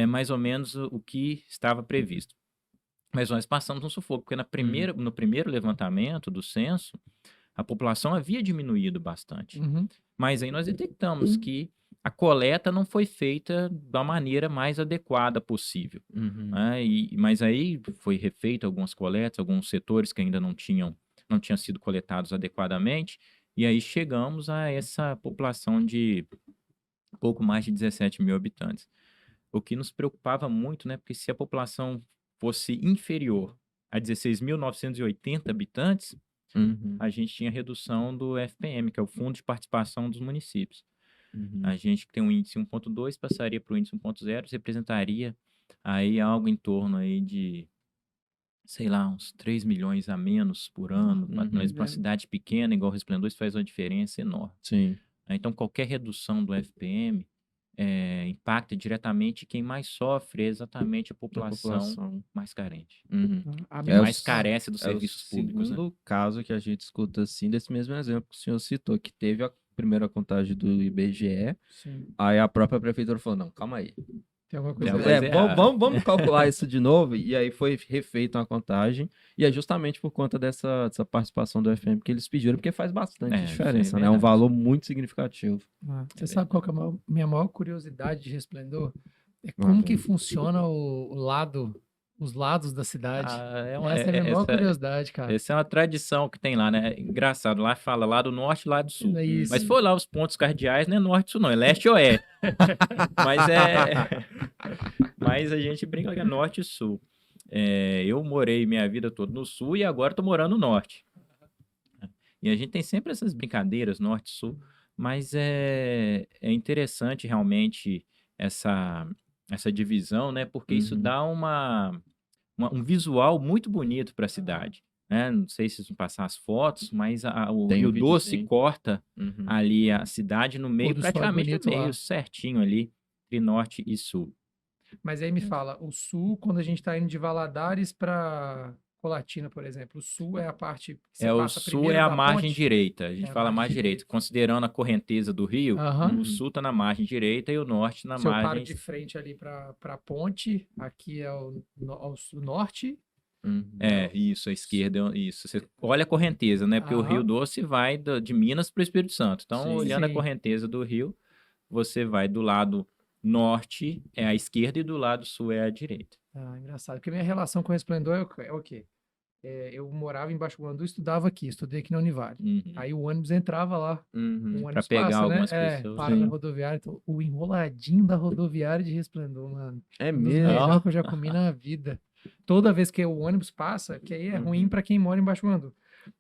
mais ou menos o que estava previsto. Mas nós passamos um sufoco, porque no primeiro levantamento do censo, a população havia diminuído bastante. Uhum. Mas aí nós detectamos que a coleta não foi feita da maneira mais adequada possível, Uhum. né? Mas aí foi refeito algumas coletas, alguns setores que ainda não tinham sido coletados adequadamente, e aí chegamos a essa população de pouco mais de 17 mil habitantes. O que nos preocupava muito, né? Porque se a população fosse inferior a 16.980 habitantes, Uhum. a gente tinha redução do FPM, que é o Fundo de Participação dos Municípios. Uhum. A gente que tem um índice 1.2 passaria para o índice 1.0, representaria aí algo em torno aí de, sei lá, uns 3 milhões a menos por ano, mas para uma cidade pequena, igual Resplendor, isso faz uma diferença enorme. Sim. Então, qualquer redução do FPM impacta diretamente, quem mais sofre é exatamente a Da população população. mais carente. Uhum. A Que É o mais s- carece dos É o serviços públicos, né? segundo caso que a gente escuta assim, desse mesmo exemplo que o senhor citou, que teve a primeira contagem do IBGE, Sim. aí a própria prefeitura falou, não, calma aí. Tem alguma Tem coisa uma errada. coisa errada. Vamos calcular isso de novo, e aí foi refeita uma contagem, e é justamente por conta dessa participação do FM que eles pediram, porque faz bastante Isso é diferença, né? É um verdade. valor muito significativo. Você sabe qual que é a minha maior curiosidade de Resplendor? É Lá como que vem. funciona os lados da cidade. Essa é a minha maior curiosidade, cara. Essa é uma tradição que tem lá, né? Engraçado, lá fala lá do norte e lá do sul. É isso. Mas se for lá os pontos cardeais, não é norte e sul, não, é leste e oeste. Mas Mas a gente brinca que é norte e sul. Eu morei minha vida toda no sul e agora tô morando no norte. E a gente tem sempre essas brincadeiras, norte e sul, mas é interessante realmente essa divisão, né? Porque isso Uhum. dá um visual muito bonito para a cidade, né? Não sei se vocês vão passar as fotos, mas o Tem um Rio Doce videozinho. corta Uhum. ali a cidade no meio, do sol é praticamente no bonito lá. meio, certinho ali, entre norte e sul. Mas aí me fala, o sul, quando a gente está indo de Valadares para Colatina, por exemplo, o sul é a parte que você O passa sul primeiro é a da margem ponte? direita, a gente É a fala margem margem direita. direita. Considerando a correnteza do rio, Aham. o sul está na margem direita e o norte na Se eu paro margem. de frente ali para a ponte, aqui é ao norte. Uhum. Isso, a esquerda, isso. Você olha a correnteza, né? Porque o Rio Aham. Doce vai de Minas para o Espírito Santo. Então, Sim. olhando a Sim. correnteza do rio, você vai do lado norte é a esquerda e do lado sul é a direita. Engraçado. Porque minha relação com o Resplendor é o quê? Eu morava em Baixo Guandu, estudava aqui, estudei aqui na Univale. Uhum. Aí o ônibus entrava lá. Uhum. O Para ônibus pegar passa, né? algumas pessoas. Para na Sim. rodoviária. Então, o enroladinho da rodoviária de Resplendor, mano. É Um dos mesmo? melhores que eu já comi na vida. Toda vez que o ônibus passa, que aí é ruim Uhum. para quem mora em Baixo Guandu.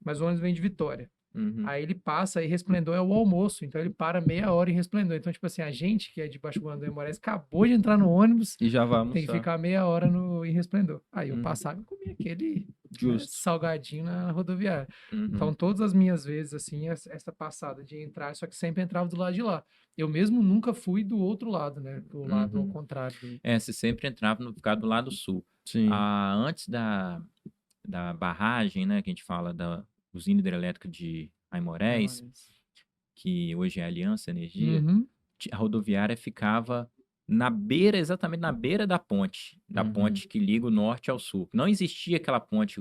Mas o ônibus vem de Vitória. Uhum. Aí ele passa e Resplendor é o almoço. Então ele para meia hora em Resplendor. Então, tipo assim, a gente que é de Baixo Guandu e Moraes acabou de entrar no ônibus, E já vai tem que almoçar. ficar meia hora em Resplendor. Aí eu Uhum. passava e comia aquele Justo. salgadinho na rodoviária. Uhum. Então, todas as minhas vezes, assim, essa passada de entrar, só que sempre entrava do lado de lá. Eu mesmo nunca fui do outro lado, né? Do lado ao Uhum. contrário. Você sempre entrava no ficar do lado sul. Sim. Antes da barragem, né, que a gente fala da usina hidrelétrica de Aimorés, que hoje é Aliança Energia, Uhum. a rodoviária ficava exatamente na beira da ponte Uhum. que liga o norte ao sul. Não existia aquela ponte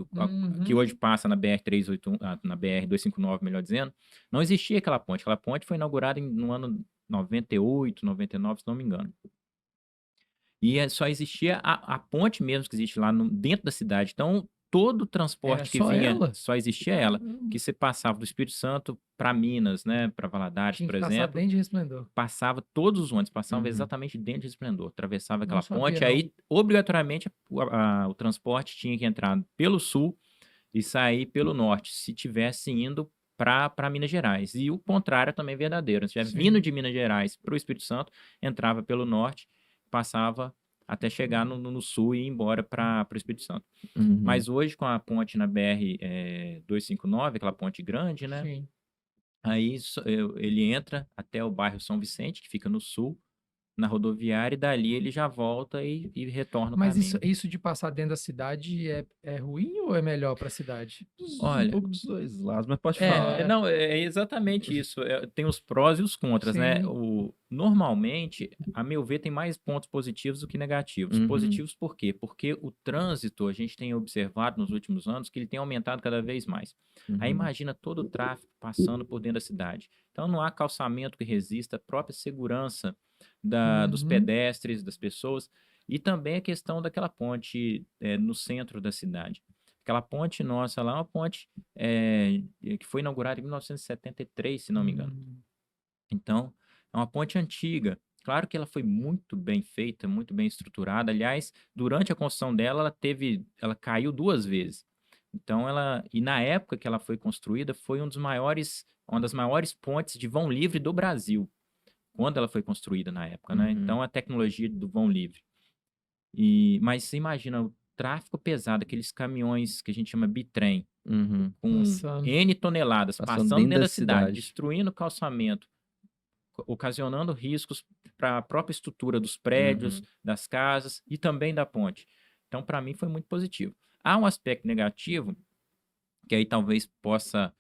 que Uhum. hoje passa na BR-381, na BR-259, melhor dizendo. Não existia aquela ponte. Aquela ponte foi inaugurada no ano 98, 99, se não me engano. E só existia a ponte mesmo que existe lá dentro da cidade. Então, todo o transporte que só vinha, ela? só existia ela. Caramba. Que você passava do Espírito Santo para Minas, né? Para Valadares, Tinha por que passar exemplo. dentro de Resplendor. Passava, todos os ônibus passavam Uhum. exatamente dentro de Resplendor. Atravessava Não aquela sabia, ponte, não. aí, obrigatoriamente, o transporte tinha que entrar pelo sul e sair pelo norte, se tivesse indo para Minas Gerais. E o contrário também é verdadeiro. Se estiver Sim. vindo de Minas Gerais para o Espírito Santo, entrava pelo norte, passava até chegar no sul e ir embora para o Espírito Santo. Uhum. Mas hoje, com a ponte na BR-259, aquela ponte grande, né? Sim. Aí ele entra até o bairro São Vicente, que fica no sul, na rodoviária, e dali ele já volta e retorna o Mas caminho. isso de passar dentro da cidade é ruim ou é melhor para a cidade? Olha, Um pouco dos dois lados, mas pode É, falar. Não, é exatamente isso. Tem os prós e os contras, né? Sim. Normalmente, a meu ver, tem mais pontos positivos do que negativos. Uhum. Positivos por quê? Porque o trânsito, a gente tem observado nos últimos anos que ele tem aumentado cada vez mais. Aí Uhum. imagina todo o tráfego passando por dentro da cidade. Então não há calçamento que resista, a própria segurança dos Uhum. pedestres, das pessoas, e também a questão daquela ponte no centro da cidade. Aquela ponte nossa lá é uma ponte que foi inaugurada em 1973, se não me engano. Então, é uma ponte antiga. Claro que ela foi muito bem feita, muito bem estruturada. Aliás, durante a construção dela, ela caiu 2 vezes. Então, e na época que ela foi construída, foi uma das maiores pontes de vão livre do Brasil, quando ela foi construída na época, né? Uhum. Então, a tecnologia do vão livre. Mas você imagina o tráfego pesado, aqueles caminhões que a gente chama bitrem, Uhum. com Passando. N toneladas, Passando passando dentro dentro da da cidade, cidade. destruindo o calçamento, ocasionando riscos para a própria estrutura dos prédios, das casas e também da ponte. Então, para mim, foi muito positivo. Há um aspecto negativo, que aí talvez possa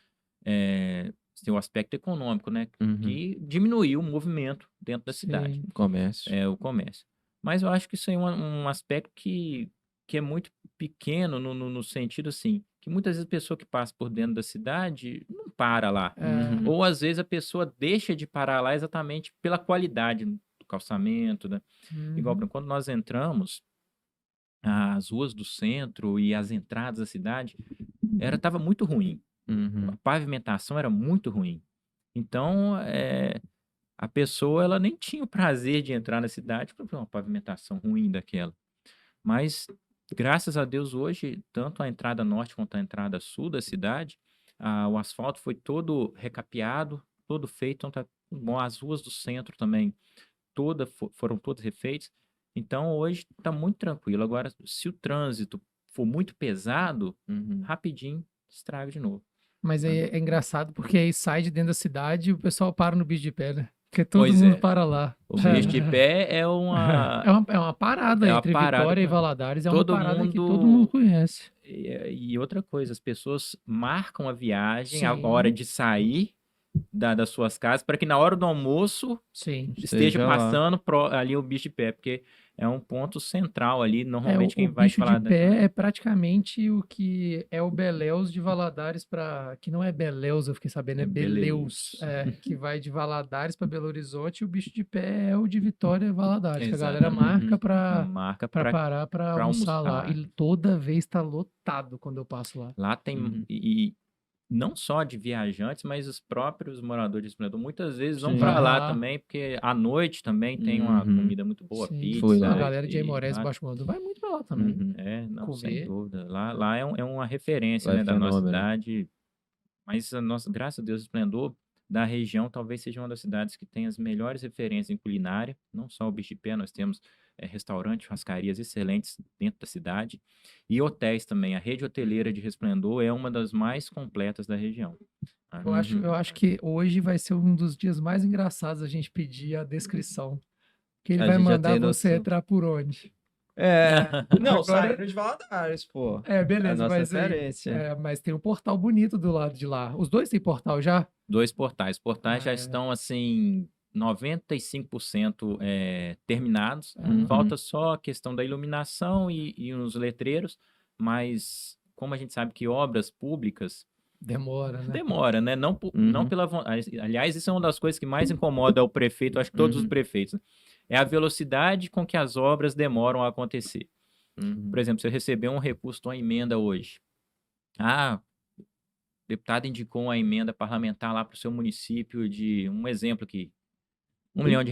ser o aspecto econômico, né? Que diminuiu o movimento dentro da cidade, Sim. Comércio. o comércio. Mas eu acho que isso aí é um aspecto que é muito pequeno no sentido assim, que muitas vezes a pessoa que passa por dentro da cidade não para lá. É, Ou às vezes a pessoa deixa de parar lá exatamente pela qualidade do calçamento, né? Igual, por exemplo, quando nós entramos, as ruas do centro e as entradas da cidade, estava muito ruim. A pavimentação era muito ruim. Então, a pessoa ela nem tinha o prazer de entrar na cidade por uma pavimentação ruim daquela. Mas, graças a Deus, hoje, tanto a entrada norte quanto a entrada sul da cidade, o asfalto foi todo recapeado, todo feito. Então, tá bom. As ruas do centro também foram todas refeitas. Então, hoje está muito tranquilo. Agora, se o trânsito for muito pesado, rapidinho estraga de novo. Mas é engraçado porque aí sai de dentro da cidade e o pessoal para no bicho de pé, né? Porque todo Pois mundo é. para lá. O bicho de pé é uma... É uma parada É uma entre parada Vitória e pra Valadares, é uma todo parada que mundo. todo mundo conhece. E outra coisa, as pessoas marcam a viagem, a hora Sim, de sair das suas casas, para que na hora do almoço sim. esteja Esteja lá. passando ali o bicho de pé, porque é um ponto central ali. É, Normalmente o quem vai de bicho de Valadares... pé é praticamente o que é o Beléus de Valadares para... Que não é Beléus, eu fiquei sabendo, é É Beleus. Beleus. Que vai de Valadares para Belo Horizonte e o bicho de pé é o de Vitória e Valadares, que a galera Exatamente. marca para Marca parar para pra almoçar lá. almoçar. E toda vez tá lotado quando eu passo lá. Lá tem... E não só de viajantes, mas os próprios moradores de Esplendor muitas vezes vão Sim. para lá Aham. também, porque à noite também tem uma comida muito boa, Sim. Fui pizza. A lá. galera de E Aimorés e lá, Baixo Mandu vai muito pra lá também. não, sem Comer. dúvida. Lá é uma referência, Lá é né, da nossa fenômeno. cidade. Mas a nossa, graças a Deus, Esplendor da região talvez seja uma das cidades que tem as melhores referências em culinária. Não só o bicho de pé, nós temos restaurantes, churrascarias excelentes dentro da cidade. E hotéis também. A rede hoteleira de Resplendor é uma das mais completas da região. Eu acho que hoje vai ser um dos dias mais engraçados a gente pedir a descrição. Que ele A vai gente já mandar tem você noção. entrar por onde. Não, Agora- saindo de Valadares, pô. É, beleza, a nossa mas aí, referência. mas tem um portal bonito do lado de lá. Os dois têm portal já? 2 portais. Portais já É. estão, assim, 95% terminados. Uhum. Falta só a questão da iluminação e uns letreiros, mas como a gente sabe que obras públicas Demora, né? demora, né? Não pela vontade. Aliás, isso é uma das coisas que mais incomoda o prefeito, acho que todos os prefeitos, né? É a velocidade com que as obras demoram a acontecer. Por exemplo, se eu receber um recurso de uma emenda hoje, o deputado indicou uma emenda parlamentar lá para o seu município de, um exemplo aqui, R$1 milhão.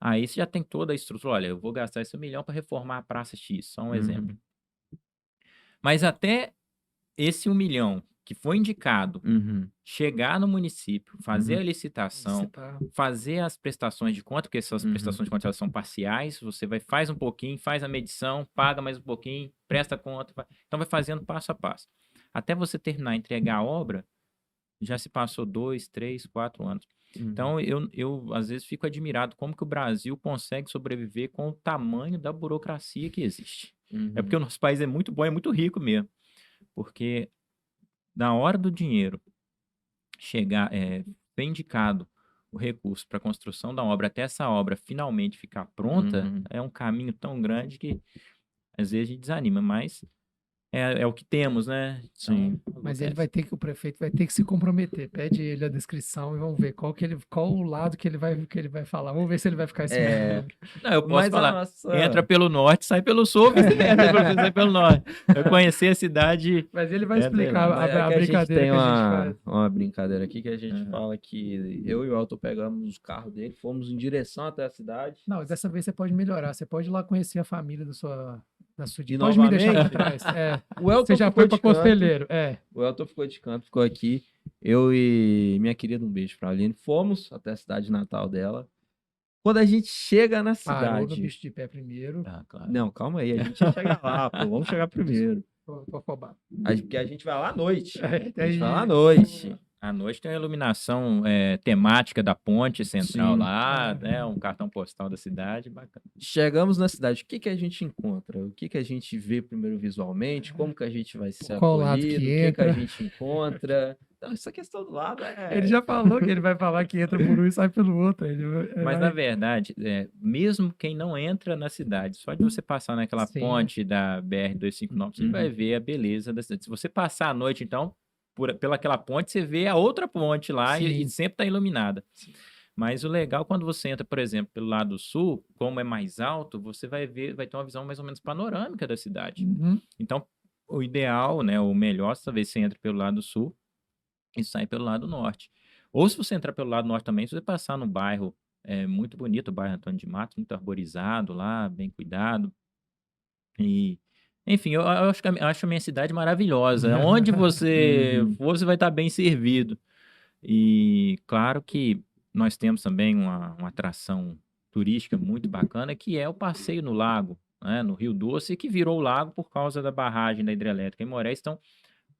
Aí você já tem toda a estrutura. Olha, eu vou gastar esse 1 milhão para reformar a Praça X, só um exemplo. Mas até esse 1 milhão que foi indicado chegar no município, fazer a licitação, Você tá... fazer as prestações de conta, porque essas prestações de conta elas são parciais, você faz um pouquinho, faz a medição, paga mais um pouquinho, presta a conta, então vai fazendo passo a passo. Até você terminar, entregar a obra, já se passou 2, 3, 4 anos. Então, eu às vezes fico admirado como que o Brasil consegue sobreviver com o tamanho da burocracia que existe. É porque o nosso país é muito bom, é muito rico mesmo. Porque na hora do dinheiro chegar, ser indicado o recurso para a construção da obra, até essa obra finalmente ficar pronta, é um caminho tão grande que às vezes a gente desanima, mas é o que temos, né? Sim. Então, Mas ele acontece. o prefeito vai ter que se comprometer. Pede ele a descrição e vamos ver qual o lado que ele vai falar. Vamos ver se ele vai ficar em cima do... Não, eu posso Mas a falar, nossa- entra pelo norte, sai pelo sul, vice-versa, sai pelo norte. Eu conheci a cidade... Mas ele vai É, explicar Mas a é que a gente brincadeira tem que a gente faz. uma brincadeira aqui que a gente fala que eu e o Elton pegamos os carros dele, fomos em direção até a cidade. Não, dessa vez você pode melhorar. Você pode ir lá conhecer a família da sua E pode me deixar novamente? pra trás. O Elton Você já ficou foi pra de canto. Conselheiro. O Elton ficou de canto, ficou aqui. Eu e minha querida, um beijo pra Aline, fomos até a cidade natal dela. Quando a gente chega na Parou no cidade... bicho de pé primeiro. claro. Não, calma aí, a gente ia chegar lá, pô, vamos chegar primeiro. Tô afobado. Porque a gente vai lá à noite. A Aí- gente vai lá à noite. À noite tem a iluminação temática da ponte central Sim. lá, né? Um cartão postal da cidade, bacana. Chegamos na cidade, o que que a gente encontra? O que que a gente vê primeiro visualmente? Como que a gente vai ser Por qual lado que acolhido? O que que a entra? gente encontra? Então, essa questão do lado Ele já falou que ele vai falar que entra por um e sai pelo outro. Mas, na verdade, mesmo quem não entra na cidade, só de você passar naquela Sim. ponte da BR-259, você vai ver a beleza da cidade. Se você passar à noite, então, pelaquela ponte, você vê a outra ponte lá e Sim. sempre está iluminada. Sim. Mas o legal, quando você entra, por exemplo, pelo lado sul, como é mais alto, você vai ter uma visão mais ou menos panorâmica da cidade. Uhum. Então, o ideal, né, o melhor, talvez você entre pelo lado sul e sai pelo lado norte. Ou se você entrar pelo lado norte também, se você passar no bairro muito bonito, o bairro Antônio de Matos, muito arborizado lá, bem cuidado. E, enfim, eu acho a minha cidade maravilhosa. Onde você Uhum. for, você vai estar bem servido. E claro que nós temos também uma atração turística muito bacana, que é o passeio no lago, né, no Rio Doce, que virou lago por causa da barragem da hidrelétrica em Moraes. Então,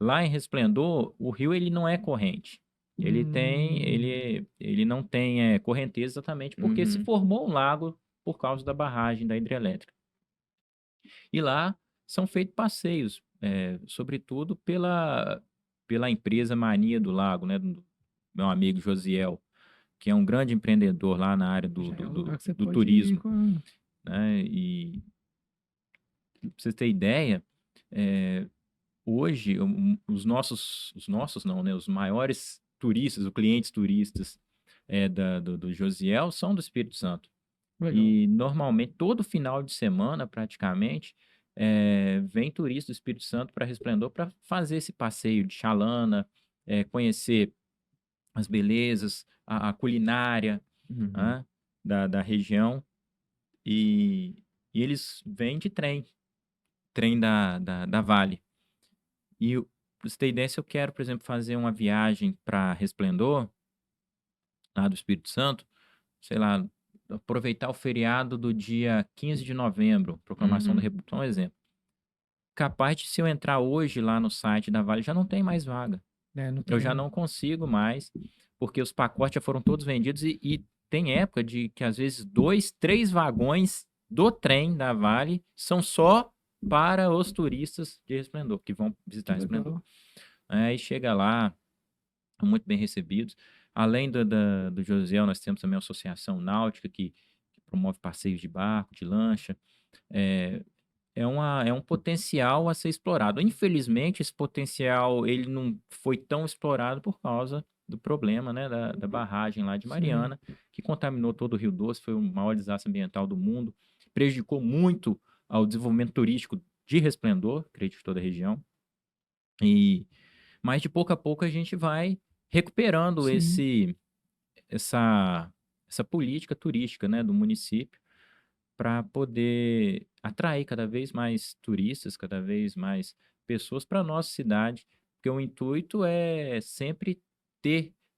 lá em Resplendor, o rio ele não é corrente. Ele não tem correnteza exatamente porque se Uhum. formou um lago por causa da barragem da hidrelétrica. E lá são feitos passeios, sobretudo pela empresa Mania do Lago, né, do meu amigo Josiel, que é um grande empreendedor lá na área Já é um lugar que você do pode ir turismo, com... né? E pra vocês terem ideia, eh, hoje os nossos não, né? Os maiores turistas, os clientes turistas do Josiel são do Espírito Santo. Legal. E normalmente, todo final de semana, praticamente, vem turista do Espírito Santo para Resplendor para fazer esse passeio de chalana, conhecer as belezas, a culinária, Uhum. né, da região. E, e eles vêm de trem da Vale. E, para você ter ideia, se eu quero, por exemplo, fazer uma viagem para Resplendor, lá do Espírito Santo, sei lá, aproveitar o feriado do dia 15 de novembro, proclamação da Uhum. República, só um exemplo. Capaz de se eu entrar hoje lá no site da Vale, já não tem mais vaga. Não Eu já tem. não consigo mais, porque os pacotes já foram todos vendidos e tem época de que às vezes 2, 3 vagões do trem da Vale são só para os turistas de Resplendor, que vão Que visitar Resplendor. legal. Aí chega lá, são muito bem recebidos. Além do Josiel, nós temos também a Associação Náutica, que promove passeios de barco, de lancha. É, é um potencial a ser explorado. Infelizmente, esse potencial ele não foi tão explorado por causa do problema, né, da barragem lá de Sim. Mariana, que contaminou todo o Rio Doce, foi o maior desastre ambiental do mundo, prejudicou muito ao desenvolvimento turístico de Resplendor, acredito, de toda a região. E mas de pouco a pouco a gente vai recuperando Sim. essa essa política turística, né, do município, para poder atrair cada vez mais turistas, cada vez mais pessoas para a nossa cidade, porque o intuito é sempre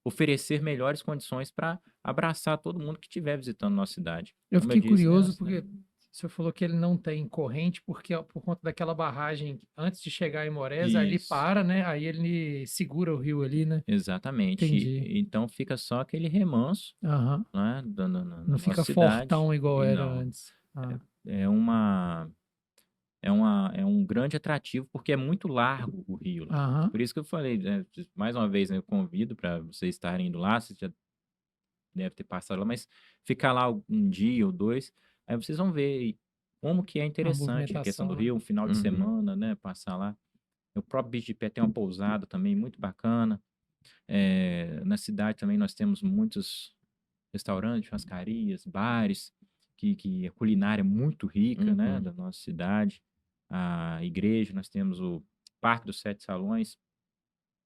oferecer melhores condições para abraçar todo mundo que estiver visitando nossa cidade. Eu Como eu fiquei disse, né, curioso porque o senhor falou que ele não tem corrente porque ó, por conta daquela barragem antes de chegar em Moresa, ali isso, para, né? Aí ele segura o rio ali, né? exatamente. Entendi. Então fica só aquele remanso, Aham. né, na Não nossa fica cidade, fortão igual e era não, antes. Ah, é uma é um grande atrativo, porque é muito largo o rio lá. aham. Por isso que eu falei, né, mais uma vez, né, eu convido para vocês estarem indo lá, vocês já devem ter passado lá, mas ficar lá um dia ou 2, aí vocês vão ver como que é A interessante a questão do movimentação, né? rio, um final de Uhum. semana, né, passar lá. O próprio Bicho de Pé tem uma pousada também muito bacana. Na cidade também nós temos muitos restaurantes, churrascarias, bares, que a culinária é muito rica, né, Uhum. da nossa cidade. A igreja, nós temos o Parque dos Sete Salões,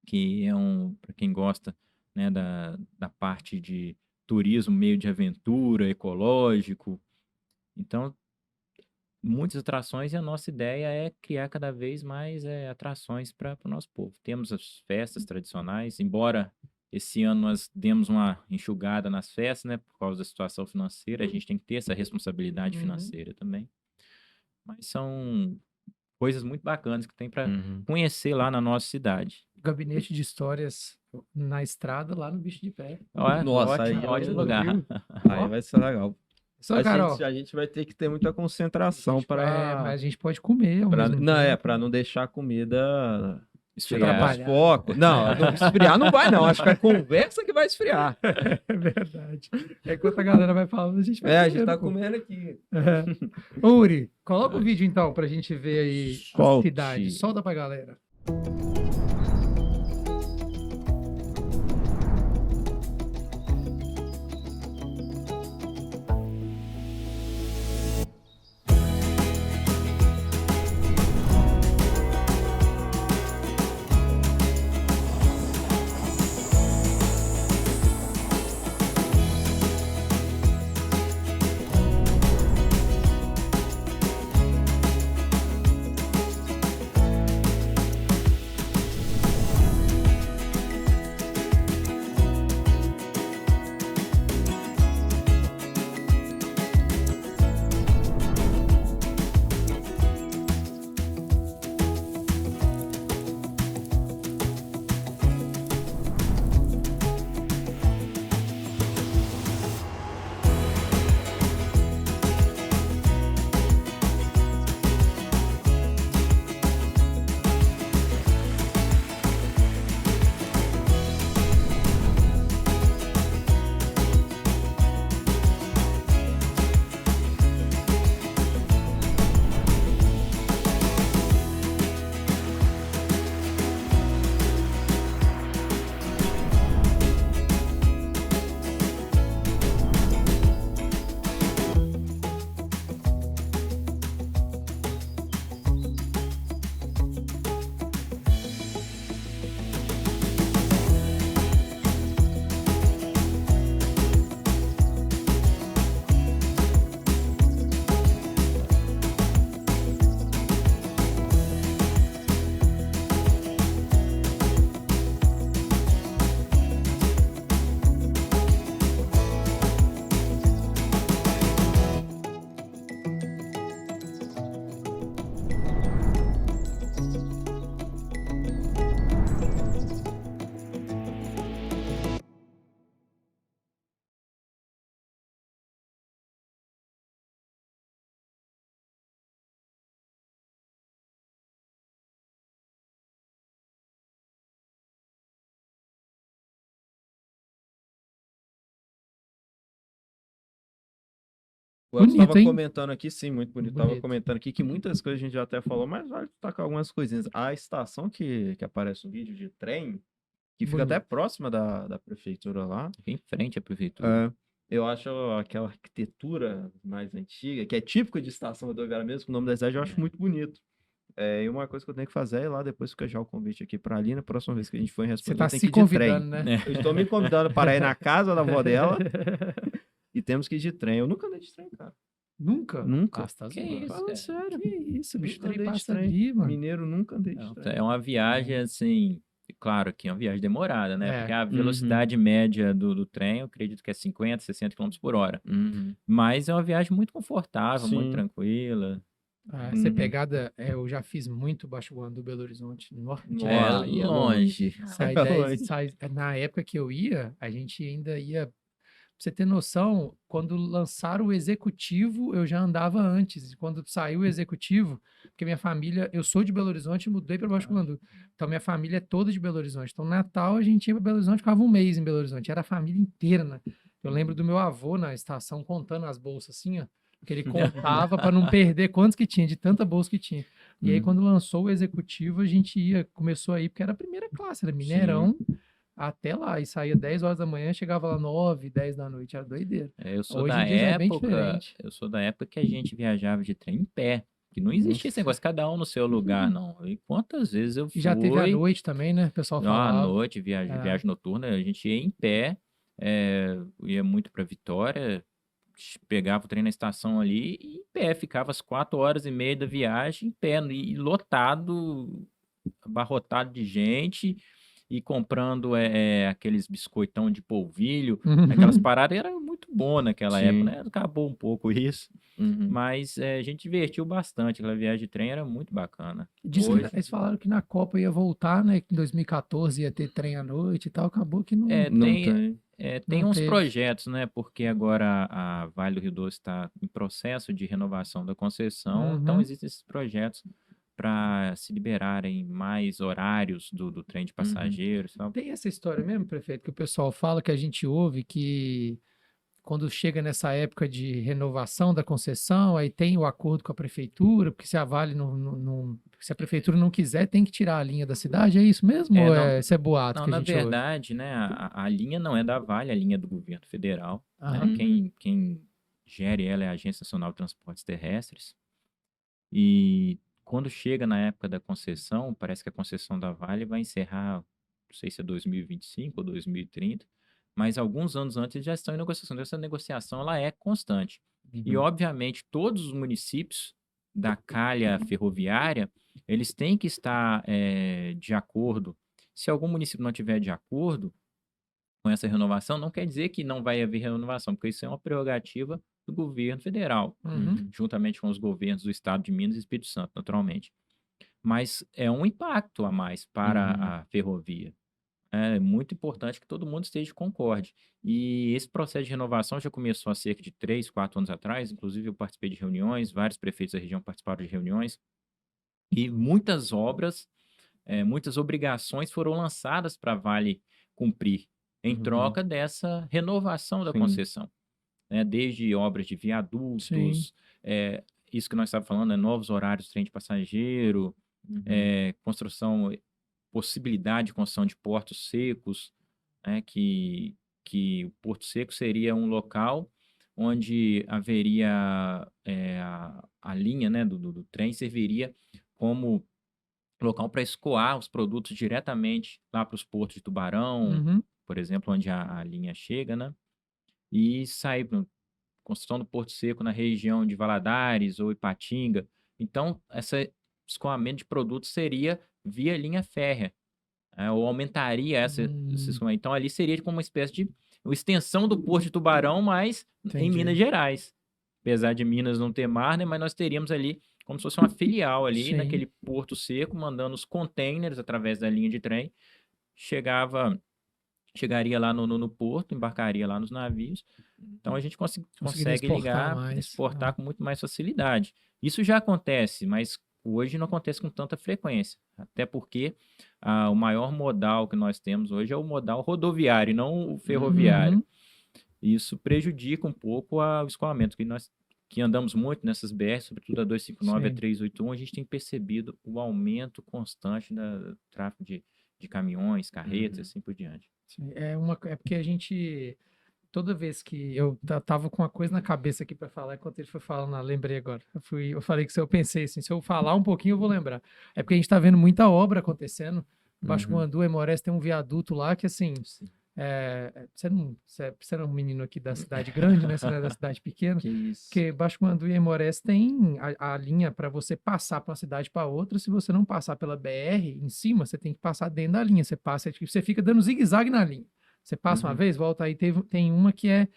que é para quem gosta, né, da parte de turismo, meio de aventura, ecológico. Então, muitas atrações e a nossa ideia é criar cada vez mais atrações para o nosso povo. Temos as festas tradicionais, embora esse ano nós demos uma enxugada nas festas, né, por causa da situação financeira, a gente tem que ter essa responsabilidade Uhum. financeira também. Mas são coisas muito bacanas que tem para Uhum. conhecer lá na nossa cidade. Gabinete de Histórias na estrada, lá no Bicho de Pé. Ó, Nossa, ótimo, aí ótimo eu- lugar. Aí vai ser legal. Só, Carol. A gente vai ter que ter muita concentração Mas para. a gente pode comer ao mesmo Não, tempo. para não deixar a comida tirar Esfriar. nosso foco. Não, esfriar não vai, não. Acho que é a conversa que vai esfriar. É verdade. Enquanto a galera vai falando, a gente vai A gente comendo, tá pô. comendo aqui. Ô, Uri, coloca o vídeo então pra gente ver aí a Solte. cidade. Solta pra galera. Eu Bonito, estava hein? comentando aqui, sim, muito bonito. Estava Bonito. comentando aqui que muitas coisas a gente já até falou, mas vale destacar algumas coisinhas. A estação que aparece no vídeo de trem, que fica até Bonito. próxima da prefeitura lá. Fica em frente à prefeitura. Eu acho aquela arquitetura mais antiga, que é típica de estação rodoviária mesmo, com o nome da cidade, eu acho muito bonito. E uma coisa que eu tenho que fazer é ir lá, depois fica já o convite aqui para ali, na próxima vez que a gente for em Você responder, tá tem se que ir de trem. convidando, né? Eu estou me convidando para ir na casa da avó dela e temos que ir de trem. Eu nunca andei de trem, cara. Nunca? Nunca. Ah, você tá Que zoando. isso, Falando cara? sério. Que isso, bicho, Nunca trem andei de passa trem. ali, mano. Mineiro nunca andei de Não, trem. é uma viagem, assim, claro que é uma viagem demorada, né? É. Porque a velocidade média do trem, eu acredito que é 50, 60 km por hora. Mas é uma viagem muito confortável, muito Sim. tranquila. Essa pegada, eu já fiz muito Baixo Guandu, Belo Horizonte. Nossa, É longe. Sai É 10, longe. na época que eu ia, a gente ainda ia. Pra você ter noção, quando lançaram o executivo, eu já andava antes. E quando saiu o executivo, porque minha família, eu sou de Belo Horizonte e mudei para Baixo Guandu. Então minha família é toda de Belo Horizonte. Então Natal a gente ia para Belo Horizonte, ficava um mês em Belo Horizonte. Era a família inteira, né? Eu lembro do meu avô na estação contando as bolsas assim, ó. Que ele contava para não perder quantos que tinha, de tanta bolsa que tinha. E aí, quando lançou o executivo, a gente começou a ir, porque era a primeira classe, era Mineirão até lá. E saía 10 horas da manhã, chegava lá 9, 10 da noite, era doideira. Eu sou Hoje da em dia já é bem época, diferente. eu sou da época que a gente viajava de trem em pé. Que não existia esse negócio, cada um no seu lugar, não. E quantas vezes eu E já teve à noite também, né? O pessoal à falava. noite, viagem noturna, a gente ia em pé, ia muito para Vitória, pegava o trem na estação ali e em pé, ficava as 4 horas e meia da viagem em pé, e lotado, abarrotado de gente, e comprando aqueles biscoitão de polvilho, Uhum. aquelas paradas, era muito bom naquela época, Sim. né? Acabou um pouco isso, Uhum. mas a gente divertiu bastante, aquela viagem de trem era muito bacana. Diz que Hoje, eles falaram que na Copa ia voltar, né? Que em 2014 ia ter trem à noite e tal. Acabou que não, Não tem, tem. tem não uns teve. projetos, né? Porque agora a Vale do Rio Doce está em processo de renovação da concessão, então Uhum. existem esses projetos para se liberarem mais horários do trem de passageiros, e tal. Tem essa história mesmo, prefeito, que o pessoal fala, que a gente ouve, que quando chega nessa época de renovação da concessão, aí tem o acordo com a prefeitura, porque se a Vale se a prefeitura não quiser, tem que tirar a linha da cidade, é isso mesmo? Ou Não, isso é boato não, que a na gente ouve? verdade, né, a linha não é da Vale, a linha é do governo federal, né? Aham. Quem gere ela é a Agência Nacional de Transportes Terrestres. E quando chega na época da concessão, parece que a concessão da Vale vai encerrar, não sei se é 2025 ou 2030, mas alguns anos antes já estão em negociação. Essa negociação ela é constante. E, Uhum. obviamente, todos os municípios da calha ferroviária, eles têm que estar de acordo. Se algum município não tiver de acordo com essa renovação, não quer dizer que não vai haver renovação, porque isso é uma prerrogativa do governo federal, Uhum. juntamente com os governos do estado de Minas e Espírito Santo, naturalmente. Mas é um impacto a mais para Uhum. a ferrovia. É muito importante que todo mundo esteja concorde. E esse processo de renovação já começou há cerca de 3, 4 anos atrás. Inclusive, eu participei de reuniões, vários prefeitos da região participaram de reuniões, e muitas obras, muitas obrigações foram lançadas para a Vale cumprir, em Uhum. troca dessa renovação da Sim. concessão, né? Desde obras de Sim. viadutos, isso que nós estávamos falando, novos horários de trem de passageiro, Uhum. construção, possibilidade de construção de portos secos, né? Que o Porto Seco seria um local onde haveria a linha, né, do trem serviria como local para escoar os produtos diretamente lá para os portos de Tubarão, Uhum. por exemplo, onde a linha chega, né? E sair para construção do Porto Seco na região de Valadares ou Ipatinga. Então, esse escoamento de produtos seria via linha férrea, ou aumentaria esse Hum, escoamento. Então, ali seria como uma espécie de uma extensão do Porto de Tubarão, mas em Minas entendi. Gerais. Apesar de Minas não ter mar, né, mas nós teríamos ali como se fosse uma filial ali Sim. naquele Porto Seco, mandando os containers através da linha de trem, chegava chegaria lá no porto, embarcaria lá nos navios. Então a gente Conseguiria consegue exportar ligar, mais. exportar com muito mais facilidade. Isso já acontece, mas hoje não acontece com tanta frequência. Até porque o maior modal que nós temos hoje é o modal rodoviário, e não o ferroviário. Uhum. Isso prejudica um pouco o escoamento, que nós que andamos muito nessas BR, sobretudo a 259 e a Sim. 381, a gente tem percebido o aumento constante do tráfego de caminhões, carretas e Uhum. assim por diante. Sim. É porque a gente, toda vez que eu tava com uma coisa na cabeça aqui para falar, enquanto ele foi falando, lembrei agora. Eu falei que se eu pensei assim, se eu falar um pouquinho eu vou lembrar. É porque a gente tá vendo muita obra acontecendo. Embaixo do Uhum. Guandu, Emorés, tem um viaduto lá que assim, Sim. você não é um menino aqui da cidade grande, né? Você não é da cidade pequena. Que isso. Porque Baixo Guandu e Emorés tem a linha para você passar para uma cidade para outra. Se você não passar pela BR em cima, você tem que passar dentro da linha. Você passa, você fica dando zigue-zague na linha. Você passa uma Uhum. vez, volta aí. Tem uma que é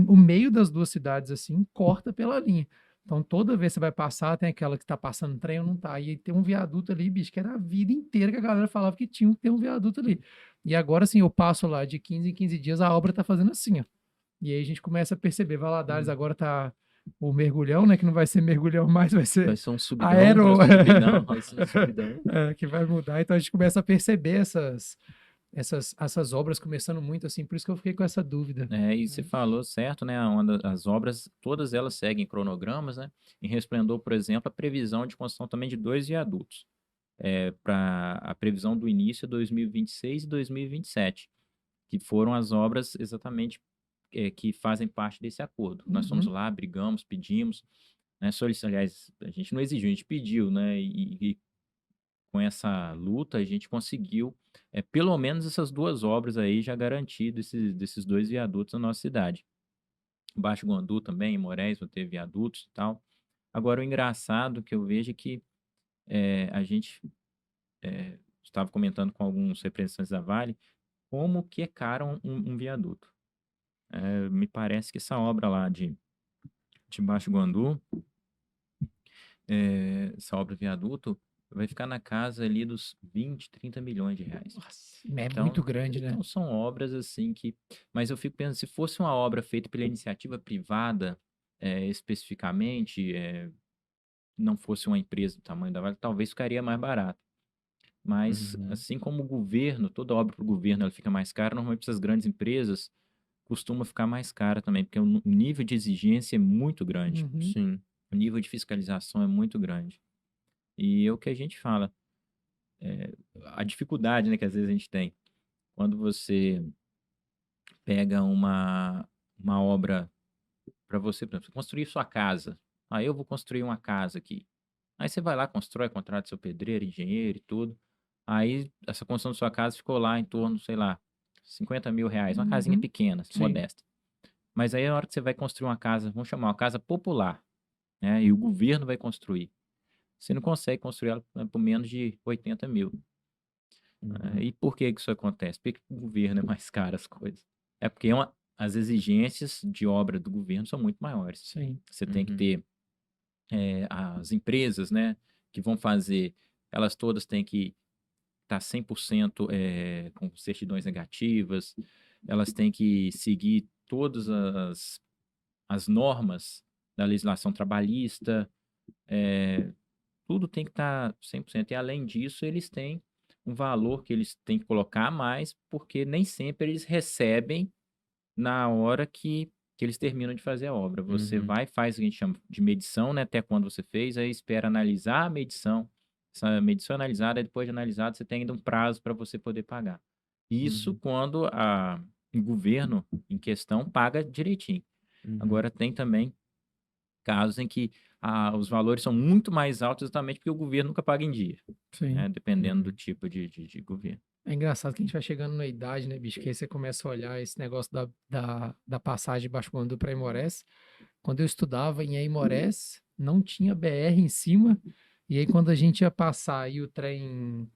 o meio das duas cidades, assim, corta pela linha. Então, toda vez que você vai passar, tem aquela que tá passando trem ou não tá. E aí tem um viaduto ali, bicho, que era a vida inteira que a galera falava que tinha que ter um viaduto ali. E agora, assim, eu passo lá de 15 em 15 dias, a obra tá fazendo assim, ó. E aí a gente começa a perceber, Valadares agora tá o mergulhão, né? Que não vai ser mergulhão mais, vai Vai ser ser um subidão. aero. Subidão. Vai ser um subidão. Que vai mudar. Então a gente começa a perceber essas obras começando muito assim, por isso que eu fiquei com essa dúvida. E você falou certo, né? As obras, todas elas seguem cronogramas, né? Em Resplendor, por exemplo, a previsão de construção também de 2 viadutos. Para a previsão do início é 2026 e 2027, que foram as obras exatamente que fazem parte desse acordo. Nós fomos Uhum. lá, brigamos, pedimos, né? Aliás, a gente não exigiu, a gente pediu, né? E com essa luta, a gente conseguiu, pelo menos essas 2 obras aí já garantir desses 2 viadutos na nossa cidade. Baixo Guandu também, em Moraes, vão ter viadutos e tal. Agora, o engraçado que eu vejo é que a gente estava comentando com alguns representantes da Vale, como que é caro um viaduto. Me parece que essa obra lá de Baixo Guandu, essa obra viaduto, vai ficar na casa ali dos 20, 30 milhões de reais. Nossa, é Então, muito grande, né? então são obras assim que... Mas eu fico pensando, se fosse uma obra feita pela iniciativa privada, especificamente, não fosse uma empresa do tamanho da Vale, talvez ficaria mais barato. Mas, Uhum. assim como o governo, toda obra para o governo ela fica mais cara, normalmente essas grandes empresas costuma ficar mais cara também, porque o nível de exigência é muito grande. Uhum. Sim. O nível de fiscalização é muito grande. E é o que a gente fala, a dificuldade, né, que às vezes a gente tem. Quando você pega uma obra para você, por exemplo, construir sua casa. Eu vou construir uma casa aqui. Aí você vai lá, constrói, contrata seu pedreiro, engenheiro e tudo. Aí essa construção da sua casa ficou lá em torno, sei lá, 50 mil reais. Uma casinha Uhum. pequena, assim, Sim. modesta. Mas aí na hora que você vai construir uma casa, vamos chamar uma casa popular, né? E o governo vai construir. Você não consegue construir ela por menos de 80 mil. Uhum. E por que que isso acontece? Por que que o governo é mais caro as coisas? É porque as exigências de obra do governo são muito maiores. Sim. Você tem que Uhum. ter as empresas, né, que vão fazer, elas todas têm que estar 100% com certidões negativas, elas têm que seguir todas as normas da legislação trabalhista, tudo tem que estar 100%. E além disso, eles têm um valor que eles têm que colocar a mais, porque nem sempre eles recebem na hora que eles terminam de fazer a obra. Você Uhum. vai, faz o que a gente chama de medição, né? Até quando você fez, aí espera analisar a medição. Essa medição analisada, depois de analisado, você tem ainda um prazo para você poder pagar. Isso Uhum. quando o governo em questão paga direitinho. Uhum. Agora, tem também casos em que os valores são muito mais altos exatamente porque o governo nunca paga em dia, Sim. né? Dependendo do Uhum. tipo de governo. É engraçado que a gente vai chegando na idade, né, bicho? Que aí você começa a olhar esse negócio da passagem de Baixo Guandu para Aimorés. Quando eu estudava em Aimorés, não tinha BR em cima. E aí, quando a gente ia passar e o trem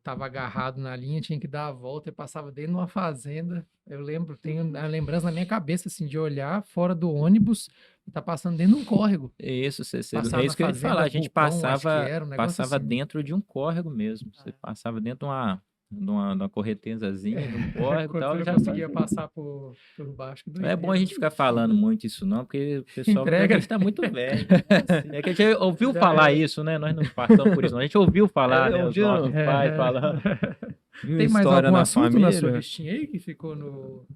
tava agarrado na linha, tinha que dar a volta e passava dentro de uma fazenda. Eu lembro, tenho a lembrança na minha cabeça, assim, de olhar fora do ônibus e tá passando dentro de um córrego. Isso, Passar é na isso que eu ia te falar. fazenda A gente Bupão, acho que era um negócio passava assim. dentro de um córrego mesmo. Você passava dentro de uma correntezazinha, de um córrego e Quando você tal, não já conseguia fazia. passar por baixo, que Não é bom a doideira. gente ficar falando muito isso, não, porque o pessoal vai ver que Entrega. a gente tá muito velho. É assim, é que a gente ouviu Já falar era. isso, né? Nós não passamos por isso, não. A gente ouviu falar, né? Eu Os vi, nossos pais falando. vi uma Tem mais história algum na assunto na sua família. listinha aí que ficou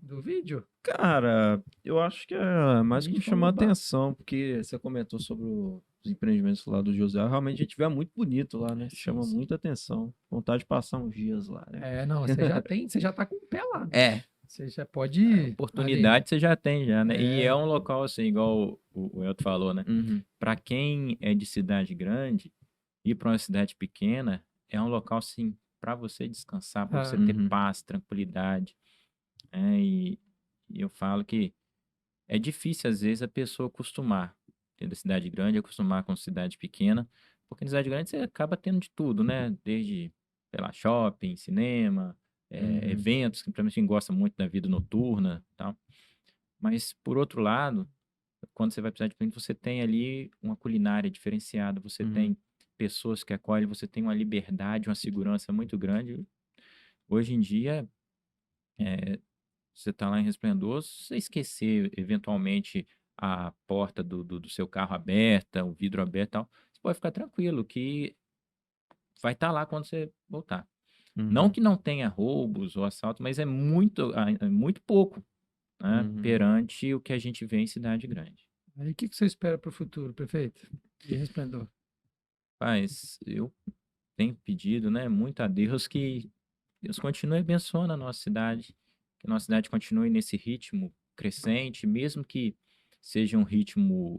do vídeo? Cara, eu acho que é mais A que gente chamar a falou atenção, porque você comentou sobre os empreendimentos lá do José. Realmente a gente vê muito bonito lá, né? Sim, Chama sim. muita atenção. Vontade de passar uns dias lá, né? Não, você já tá com o pé lá, É, bicho. Você já pode ir ali. oportunidade você já tem, já, né? E é É, um local assim, igual o Elton falou, né? Uhum. Para quem é de cidade grande, ir para uma cidade pequena é um local, assim, para você descansar, para você ter Uhum. paz, tranquilidade, né? E eu falo que é difícil, às vezes, a pessoa acostumar, tendo cidade grande, acostumar com cidade pequena, porque na cidade grande você acaba tendo de tudo, né? Desde, sei lá, shopping, cinema, Uhum. eventos, que pra mim quem gosta muito da vida noturna e tal. Mas, por outro lado, quando você vai precisar de cliente, você tem ali uma culinária diferenciada, você Uhum. tem pessoas que acolhem, você tem uma liberdade, uma segurança muito grande. Hoje em dia, você está lá em Resplendor, se você esquecer eventualmente a porta do seu carro aberta, o vidro aberto e tal, você pode ficar tranquilo que vai estar lá quando você voltar. Não Uhum. que não tenha roubos ou assaltos, mas é muito pouco, né, Uhum. perante o que a gente vê em cidade grande. aí o que você espera para o futuro, prefeito? De Resplendor. Mas eu tenho pedido, né, muito a Deus que Deus continue abençoando a nossa cidade, que a nossa cidade continue nesse ritmo crescente, mesmo que seja um ritmo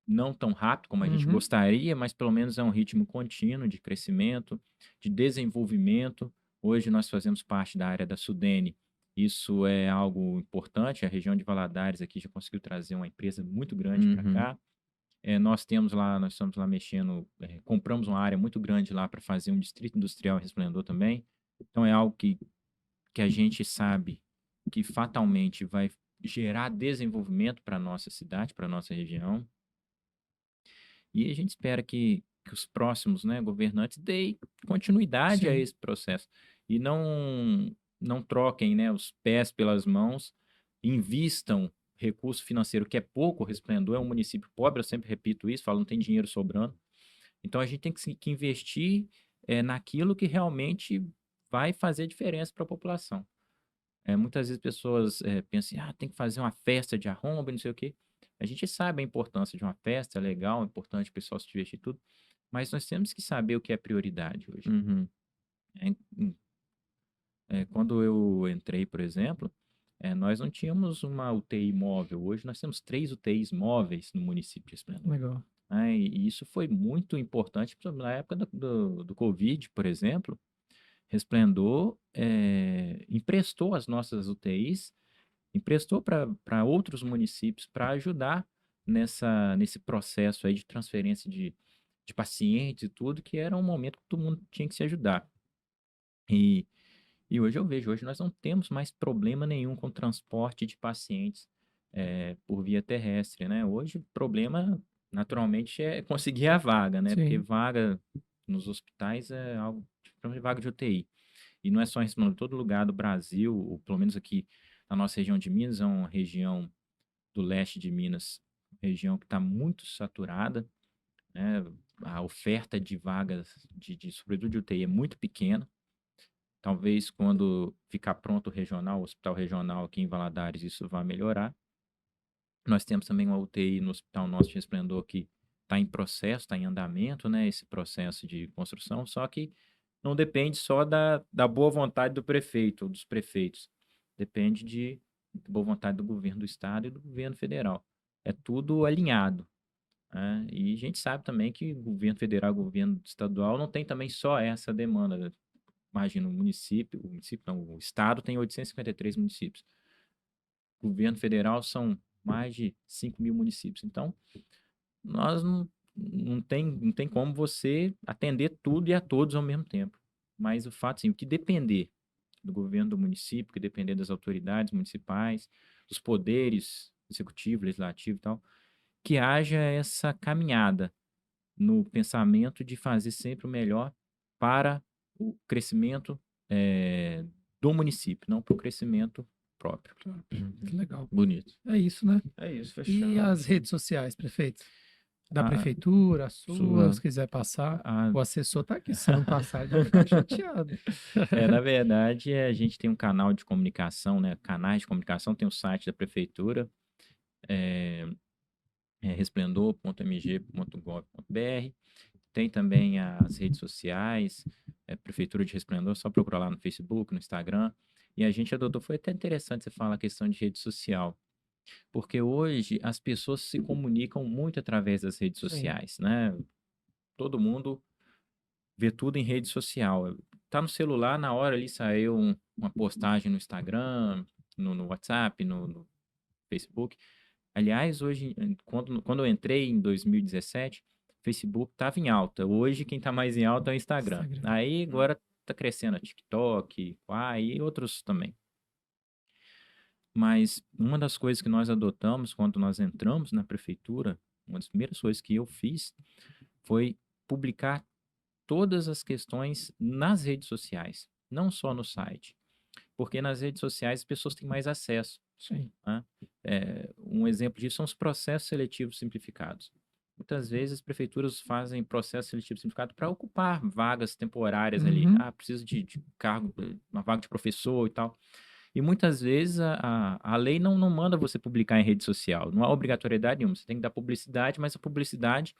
não tão rápido como a gente Uhum. gostaria, mas pelo menos é um ritmo contínuo de crescimento, de desenvolvimento. Hoje nós fazemos parte da área da Sudene. Isso é algo importante. A região de Valadares aqui já conseguiu trazer uma empresa muito grande para Uhum. cá. Nós estamos lá mexendo, compramos uma área muito grande lá para fazer um distrito industrial em Resplendor também. Então é algo que a gente sabe que fatalmente vai gerar desenvolvimento para a nossa cidade, para a nossa região. E a gente espera que os próximos, né, governantes deem continuidade a Sim. esse processo e não troquem, né, os pés pelas mãos, invistam recurso financeiro que é pouco. O Resplendor é um município pobre, eu sempre repito isso, falo, não tem dinheiro sobrando. Então a gente tem que investir naquilo que realmente vai fazer diferença para a população. Muitas vezes pessoas pensam, tem que fazer uma festa de arromba, e não sei o quê. A gente sabe a importância de uma festa, é legal, é importante o pessoal se divertir e tudo, mas nós temos que saber o que é prioridade hoje. Uhum. É, quando eu entrei, por exemplo, nós não tínhamos uma UTI móvel. Hoje nós temos 3 UTIs móveis no município de Esplendor. Legal. E isso foi muito importante, por exemplo, na época do Covid, por exemplo. Resplendor emprestou as nossas UTIs, emprestou para outros municípios para ajudar nesse processo aí de transferência de pacientes e tudo, que era um momento que todo mundo tinha que se ajudar. E, e hoje eu vejo, hoje nós não temos mais problema nenhum com transporte de pacientes por via terrestre, né? Hoje o problema, naturalmente, é conseguir a vaga, né? Porque Sim. vaga nos hospitais é algo, principalmente vaga de UTI. E não é só em todo lugar do Brasil, ou pelo menos aqui na nossa região de Minas, é uma região do leste de Minas, região que está muito saturada, né? A oferta de vagas sobretudo de UTI é muito pequena. Talvez quando ficar pronto o hospital regional aqui em Valadares, isso vai melhorar. Nós temos também uma UTI no Hospital Nosso de Resplendor que está em processo, está em andamento, né? Esse processo de construção, só que não depende só da boa vontade do prefeito ou dos prefeitos. Depende da boa vontade do governo do estado e do governo federal. É tudo alinhado, né? E a gente sabe também que o governo federal e o governo estadual não tem também só essa demanda, né? Imagina, o município não, o estado tem 853 municípios. O governo federal são mais de 5 mil municípios. Então, nós não tem como você atender tudo e a todos ao mesmo tempo. Mas o fato, sim, o que depender do governo do município, que depender das autoridades municipais, dos poderes executivo, legislativo e tal, que haja essa caminhada no pensamento de fazer sempre o melhor para o crescimento do município, não para o crescimento próprio. Que legal. Bonito. É isso, né? É isso, E fechado. as redes sociais, prefeito? Da A- prefeitura, a sua, sua. se quiser passar. a- O assessor tá aqui, se não passar, ele vai ficar chateado. Na verdade, a gente tem um canal de comunicação, né? Canais de comunicação, tem o site da prefeitura, resplendor.mg.gov.br. Tem também as redes sociais, Prefeitura de Resplendor, só procurar lá no Facebook, no Instagram. E a gente adotou, foi até interessante você falar a questão de rede social, porque hoje as pessoas se comunicam muito através das redes Sim. sociais, né? Todo mundo vê tudo em rede social. Tá no celular, na hora ali saiu uma postagem no Instagram, no WhatsApp, no Facebook. Aliás, hoje, quando eu entrei em 2017, Facebook estava em alta. Hoje, quem está mais em alta é o Instagram. Instagram. Aí, agora está crescendo a TikTok, e outros também. Mas uma das coisas que nós adotamos quando nós entramos na prefeitura, uma das primeiras coisas que eu fiz foi publicar todas as questões nas redes sociais, não só no site. Porque nas redes sociais as pessoas têm mais acesso. Sim. Né? Um exemplo disso são os processos seletivos simplificados. Muitas vezes as prefeituras fazem processo seletivo simplificado para ocupar vagas temporárias ali. Uhum. Preciso de cargo, uma vaga de professor e tal. E muitas vezes a lei não manda você publicar em rede social. Não há obrigatoriedade nenhuma. Você tem que dar publicidade, mas a publicidade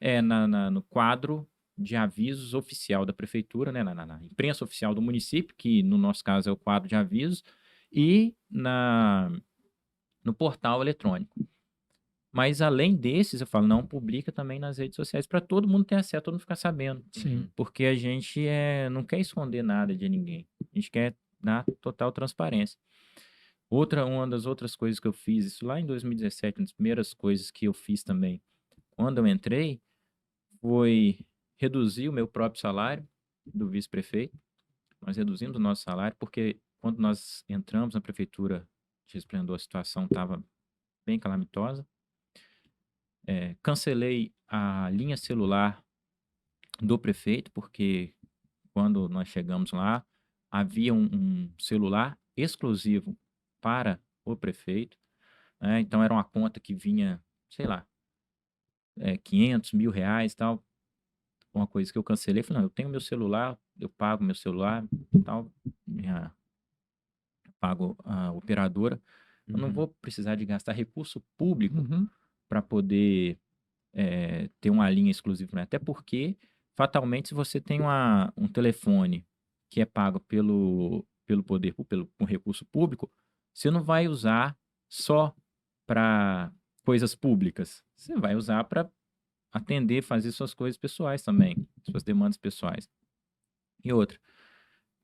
é no quadro de avisos oficial da prefeitura, né? Na imprensa oficial do município, que no nosso caso é o quadro de avisos, e no portal eletrônico. Mas além desses, eu falo, não publica também nas redes sociais para todo mundo ter acesso, todo mundo ficar sabendo. Sim. Porque a gente não quer esconder nada de ninguém. A gente quer dar total transparência. Uma das outras coisas que eu fiz, isso lá em 2017, uma das primeiras coisas que eu fiz também, quando eu entrei, foi reduzir o meu próprio salário do vice-prefeito. Nós reduzimos o nosso salário porque quando nós entramos na prefeitura de Esplendor, a situação estava bem calamitosa. Cancelei a linha celular do prefeito, porque quando nós chegamos lá, havia um celular exclusivo para o prefeito, né? Então era uma conta que vinha, sei lá, 500, R$ 1.000 e tal. Uma coisa que eu cancelei, falei, não, eu tenho meu celular, eu pago meu celular e tal, pago a operadora, eu não vou precisar de gastar recurso público Uhum. para poder ter uma linha exclusiva, né? Até porque, fatalmente, se você tem um telefone que é pago pelo poder, com recurso público, você não vai usar só para coisas públicas. Você vai usar para atender, fazer suas coisas pessoais também, suas demandas pessoais. E outra,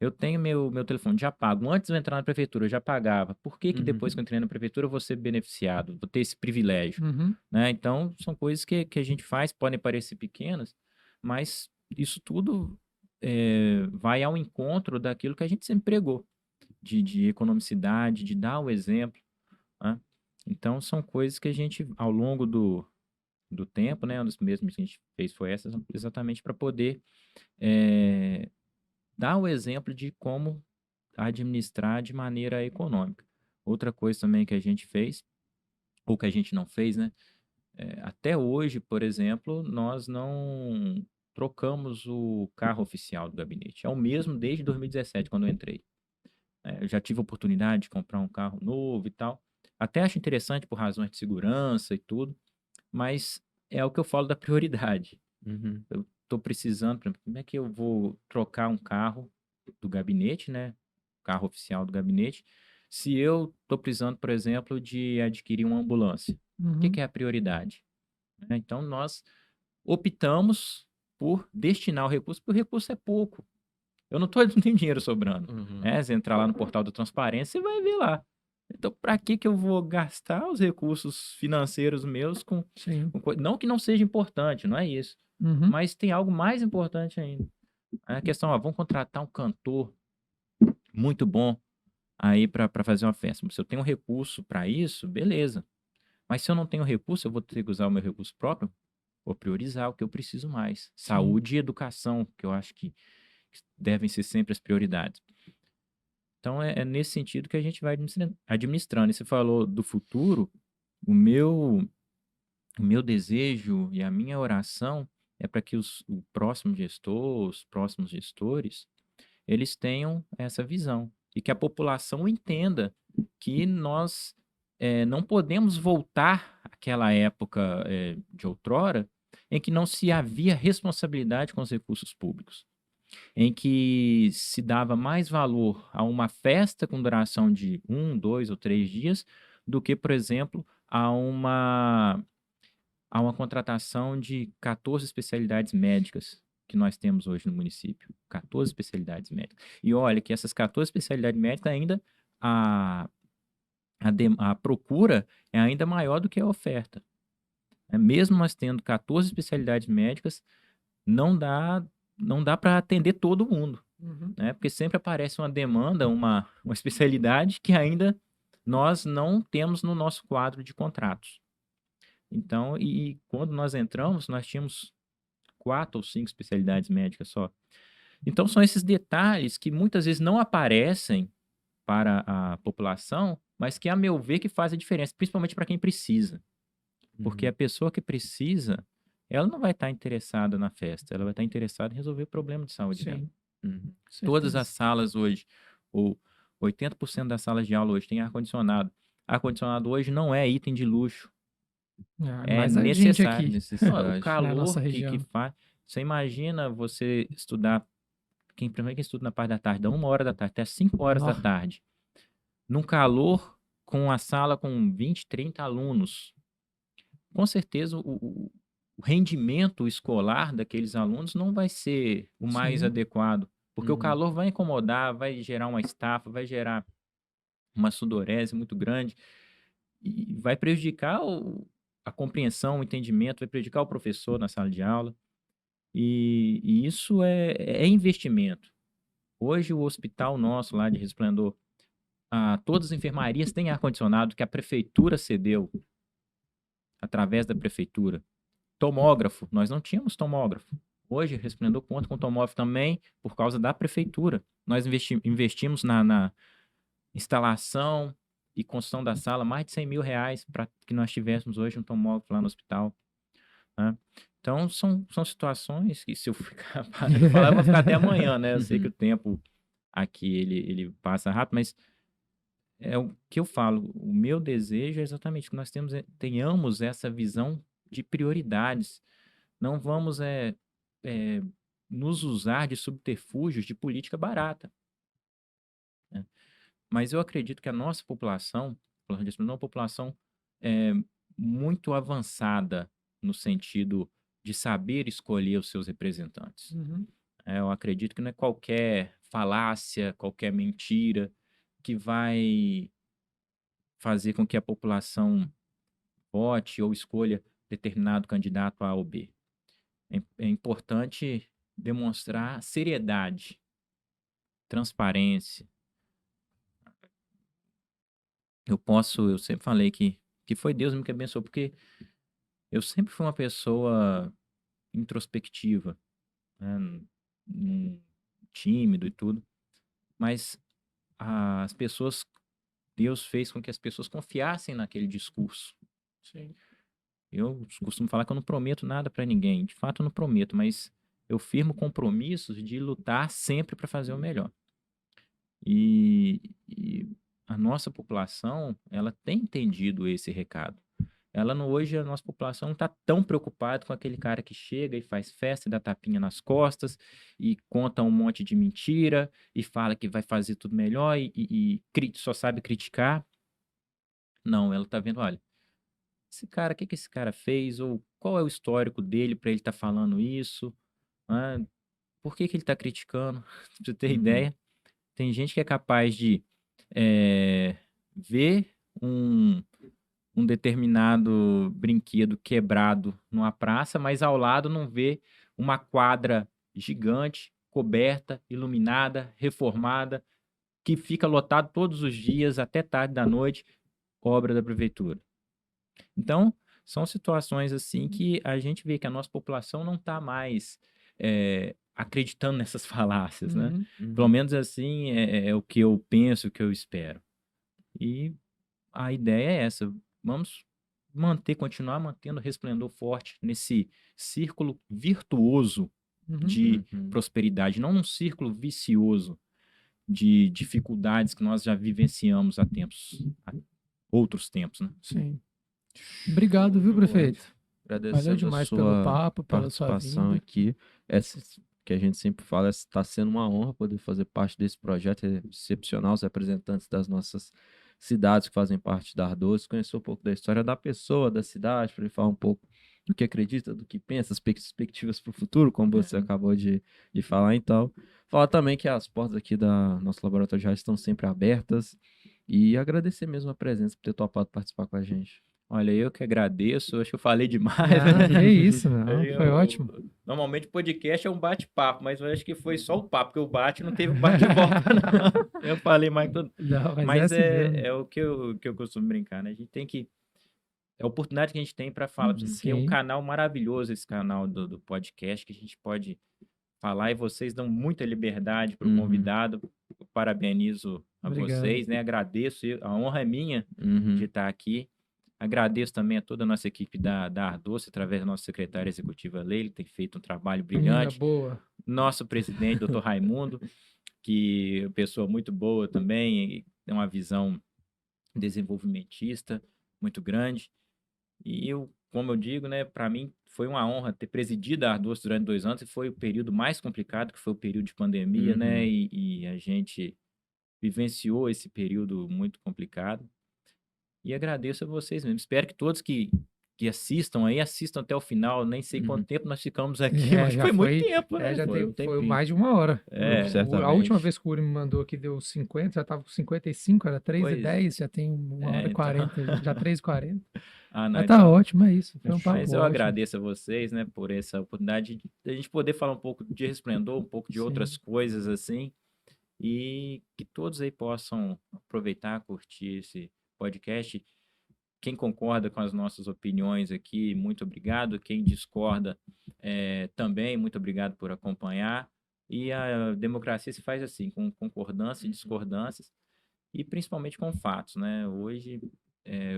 eu tenho meu telefone já pago. Antes de eu entrar na prefeitura, eu já pagava. Por que depois que eu entrei na prefeitura eu vou ser beneficiado? Vou ter esse privilégio, Uhum. né? Então, são coisas que a gente faz, podem parecer pequenas, mas isso tudo vai ao encontro daquilo que a gente sempre pregou, de economicidade, de dar o exemplo, né? Então, são coisas que a gente, ao longo do tempo, né? Um dos mesmos que a gente fez foi essa, exatamente para poder dar o exemplo de como administrar de maneira econômica. Outra coisa também que a gente fez, ou que a gente não fez, né? Até hoje, por exemplo, nós não trocamos o carro oficial do gabinete. É o mesmo desde 2017, quando eu entrei. Eu já tive a oportunidade de comprar um carro novo e tal. Até acho interessante por razões de segurança e tudo, mas é o que eu falo da prioridade. Eu estou precisando, por exemplo, como é que eu vou trocar um carro do gabinete, né? Carro oficial do gabinete, se eu estou precisando, por exemplo, de adquirir uma ambulância. O que Uhum. que é a prioridade? Né? Então, nós optamos por destinar o recurso, porque o recurso é pouco. Eu não tenho dinheiro sobrando. Né? Se entrar lá no portal da transparência, você vai ver lá. Então, para que eu vou gastar os recursos financeiros meus Sim. Não que não seja importante, não é isso. Uhum. Mas tem algo mais importante ainda. A questão, vamos contratar um cantor muito bom aí para fazer uma festa. Se eu tenho recurso para isso, beleza. Mas se eu não tenho recurso, eu vou ter que usar o meu recurso próprio, vou priorizar o que eu preciso mais. Sim. Saúde e educação, que eu acho que devem ser sempre as prioridades. Então, é nesse sentido que a gente vai administrando. E você falou do futuro, o meu desejo e a minha oração é para que o próximo gestor, os próximos gestores, eles tenham essa visão e que a população entenda que nós não podemos voltar àquela época de outrora em que não se havia responsabilidade com os recursos públicos, em que se dava mais valor a uma festa com duração de 1, 2 ou 3 dias do que, por exemplo, a uma contratação de 14 especialidades médicas que nós temos hoje no município. 14 especialidades médicas. E olha que essas 14 especialidades médicas ainda a procura é ainda maior do que a oferta. Mesmo nós tendo 14 especialidades médicas, não dá para atender todo mundo, Uhum. né? Porque sempre aparece uma demanda, uma especialidade que ainda nós não temos no nosso quadro de contratos. Então, e quando nós entramos, nós tínhamos 4 ou 5 especialidades médicas só. Então, são esses detalhes que muitas vezes não aparecem para a população, mas que, a meu ver, que faz a diferença, principalmente para quem precisa. Porque a pessoa que precisa, ela não vai estar interessada na festa, ela vai estar interessada em resolver o problema de saúde dela. Sim. Todas Certeza. as salas hoje, ou 80% das salas de aula hoje tem ar-condicionado. Ar-condicionado hoje não é item de luxo. É Mais a gente necessário. aqui, O Necessidade. na nossa calor que região. faz. Você imagina você estudar, primeiro quem estuda na parte da tarde, da 1 hora da tarde até 5 horas da Nó. tarde, num calor com a sala com 20, 30 alunos. Com certeza o rendimento escolar daqueles alunos não vai ser o mais Sim. adequado, porque o Uhum. calor vai incomodar, vai gerar uma estafa, vai gerar uma sudorese muito grande e vai prejudicar a compreensão, o entendimento, vai prejudicar o professor na sala de aula. E isso é investimento. Hoje o hospital nosso lá de Resplendor, todas as enfermarias têm ar-condicionado que a prefeitura cedeu através da prefeitura. Tomógrafo, nós não tínhamos tomógrafo. Hoje Resplendor conta com tomógrafo também por causa da prefeitura. Nós investimos na instalação e construção da sala mais de R$100 mil para que nós tivéssemos hoje um tomógrafo lá no hospital, né? Então, são situações que, se eu ficar parando de falar, eu vou ficar até amanhã, né? Eu sei que o tempo aqui, ele passa rápido, mas é o que eu falo. O meu desejo é exatamente que nós tenhamos essa visão de prioridades. Não vamos nos usar de subterfúgios de política barata, né? Mas eu acredito que a nossa população, é uma população é, muito avançada no sentido de saber escolher os seus representantes. Uhum. Eu acredito que não é qualquer falácia, qualquer mentira que vai fazer com que a população vote ou escolha determinado candidato A ou B. É importante demonstrar seriedade, transparência. Eu sempre falei que foi Deus mesmo que abençoou, porque eu sempre fui uma pessoa introspectiva, né, tímido e tudo, mas as pessoas, Deus fez com que as pessoas confiassem naquele discurso. Sim. Eu costumo falar que eu não prometo nada para ninguém, de fato eu não prometo, mas eu firmo compromissos de lutar sempre para fazer o melhor. E a nossa população, ela tem entendido esse recado. Hoje a nossa população não está tão preocupada com aquele cara que chega e faz festa e dá tapinha nas costas e conta um monte de mentira e fala que vai fazer tudo melhor e só sabe criticar. Não, ela está vendo, olha, esse cara, o que esse cara fez? Ou qual é o histórico dele para ele estar falando isso? Ah, por que ele está criticando? Pra você ter ideia, tem gente que é capaz de ver um determinado brinquedo quebrado numa praça, mas ao lado não vê uma quadra gigante, coberta, iluminada, reformada, que fica lotado todos os dias até tarde da noite, obra da prefeitura. Então, são situações assim que a gente vê que a nossa população não está mais acreditando nessas falácias, né? Pelo menos assim é o que eu penso, o que eu espero. E a ideia é essa. Vamos continuar mantendo o Resplendor forte nesse círculo virtuoso de prosperidade, não num círculo vicioso de dificuldades que nós já vivenciamos há outros tempos, né? Sim. Obrigado, viu, prefeito? Valeu Agradecendo a demais pelo sua papo, pela sua participação vinda. aqui. Essa que a gente sempre fala, está sendo uma honra poder fazer parte desse projeto excepcional, os representantes das nossas cidades que fazem parte da Ardoce, conhecer um pouco da história da pessoa, da cidade, para ele falar um pouco do que acredita, do que pensa, as perspectivas para o futuro, como você acabou de falar. Então, falar também que as portas aqui da nosso laboratório já estão sempre abertas e agradecer mesmo a presença por ter topado participar com a gente. Olha, eu que agradeço, acho que eu falei demais. Ah, que isso, não, foi ótimo. Normalmente podcast é um bate-papo, mas eu acho que foi só o papo, porque o bate não teve bate-volta, não. Eu falei mais tudo. Não, Mas assim mesmo. é o que eu costumo brincar, né? A gente tem que. É a oportunidade que a gente tem para falar, porque é um Sim. canal maravilhoso, esse canal do podcast, que a gente pode falar e vocês dão muita liberdade para o convidado. Eu parabenizo a Obrigado. vocês, né? Agradeço, a honra é minha de estar aqui. Agradeço também a toda a nossa equipe da Ardoce, através da nossa secretária executiva Leila, que tem feito um trabalho brilhante. Boa. Nosso presidente, doutor Raimundo, que é uma pessoa muito boa também, tem uma visão desenvolvimentista muito grande. E como eu digo, né, para mim foi uma honra ter presidido a Ardoce durante 2 anos, e foi o período mais complicado, que foi o período de pandemia, né, e a gente vivenciou esse período muito complicado. E agradeço a vocês mesmo. Espero que todos que que assistam aí, assistam até o final. Nem sei quanto Uhum. tempo nós ficamos aqui, mas já foi muito foi- tempo, né? já Foi um foi tempinho. mais de 1 hora. É, A certamente. última vez que o Uri me mandou aqui deu 50, já tava com 55, era 3h10, já tem 1h então. e 40, já 3h40. Ah, não, Mas tá então. ótimo, é isso. Foi um papo Mas eu ótimo. agradeço a vocês, né, por essa oportunidade de a gente poder falar um pouco de Resplendor, um pouco de Sim. outras coisas assim, e que todos aí possam aproveitar, curtir esse podcast. Quem concorda com as nossas opiniões aqui, muito obrigado. Quem discorda também, muito obrigado por acompanhar. E a democracia se faz assim, com concordância e discordâncias, e principalmente com fatos, né? Hoje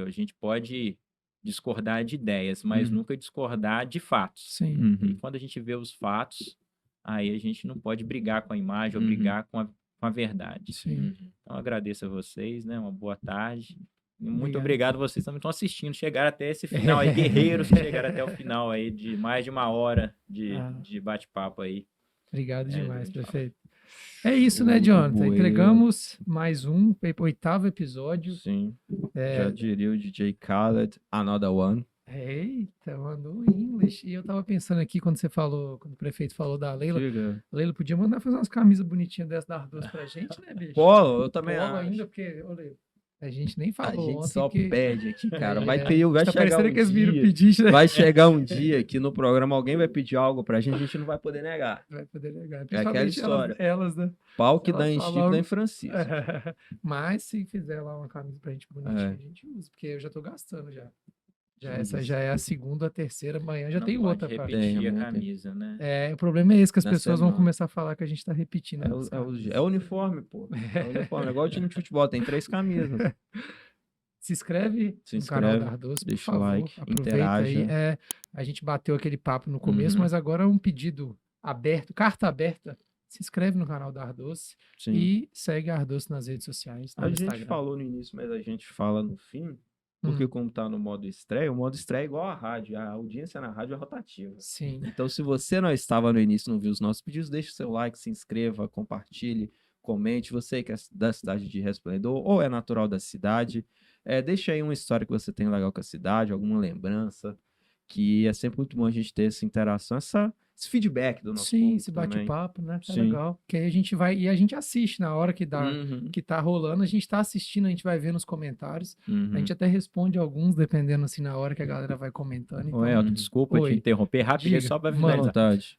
a gente pode discordar de ideias, mas Uhum. nunca discordar de fatos. Sim. E Uhum. quando a gente vê os fatos, aí a gente não pode brigar com a imagem ou Uhum. brigar com a verdade. Sim. Então, eu agradeço a vocês, né? Uma boa tarde. E muito Obrigado. obrigado vocês também estão assistindo, chegaram até esse final aí, guerreiros que chegaram até o final aí de mais de 1 hora Ah. de bate-papo aí. Obrigado demais, gente. prefeito. É isso, né, O Jonathan? Bueiro. Entregamos mais um, 8º episódio. Sim. É, Já diria o DJ Khaled, another one. Eita, mandou em inglês. E eu tava pensando aqui quando quando o prefeito falou da Leila. Diga. A Leila podia mandar fazer umas camisas bonitinhas dessa da Ardoso pra gente, né, bicho? Polo, eu também Polo acho. ainda, porque, ô, Leila, a gente nem A falou gente ontem só que... pede aqui, cara. É, Vai tá chegar parecendo um que eles viram dia, pedir, né? vai chegar um dia que no programa alguém vai pedir algo pra gente não vai poder negar. Vai poder negar. É aquela Principalmente história. elas, né? Pau que Elas dá em falam Chico, dá algo- em Francisco. Mas se fizer lá uma camisa pra gente bonitinha, É. a gente usa, porque eu já tô gastando já. Isso. Essa já é a segunda, a terceira, amanhã já Não tem pode outra. Pra... repetir Tem, a amanhã tem. camisa, né? É, o problema é esse, que as Na pessoas vão semana. começar a falar que a gente tá repetindo. as camisas. É o uniforme, pô. É o uniforme. É igual o time de futebol, tem 3 camisas. Se inscreve Se no canal inscreve, da Ardoso, por deixa o favor. like, Aproveita interaja. aí. A gente bateu aquele papo no começo, Uhum. mas agora é um pedido aberto, carta aberta. Se inscreve no canal da Ardoso Sim. e segue a Ardoso nas redes sociais, no A gente Instagram. falou no início, mas a gente fala no fim, porque como tá no modo estreia, o modo estreia é igual a rádio. A audiência na rádio é rotativa. Sim. Então, se você não estava no início e não viu os nossos pedidos, deixe o seu like, se inscreva, compartilhe, comente. Você que é da cidade de Resplendor ou é natural da cidade, deixa aí uma história que você tem legal com a cidade, alguma lembrança, que é sempre muito bom a gente ter essa interação, esse feedback do nosso Sim, público esse também. bate-papo, né? Tá Sim. legal. Que aí a gente vai e a gente assiste na hora que Uhum, que tá rolando, a gente tá assistindo, a gente vai ver nos comentários. uhum. A gente até responde alguns, dependendo assim, na hora que a galera vai comentando. Então, Ô, Elton, desculpa Oi. te interromper rapidinho, Diga, só para manda. À finalizar. vontade.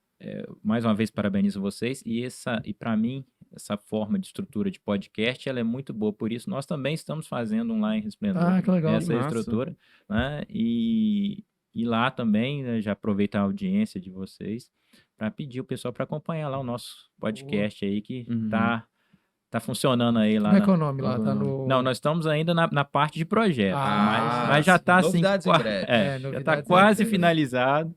Mais uma vez, parabenizo vocês. E para mim, essa forma de estrutura de podcast, ela é muito boa. Por isso, nós também estamos fazendo um lá em Resplendor. Ah, que legal. Essa é a Massa. estrutura, né? E lá também, né, já aproveitar a audiência de vocês para pedir o pessoal para acompanhar lá o nosso podcast aí, que Uhum. tá funcionando aí lá. Como é que é o nome lá? Qual Tá é o no... Não, nós estamos ainda na parte de projeto, Ah, mas já sim. está assim, Novidades em breve. já está novidades quase em breve. finalizado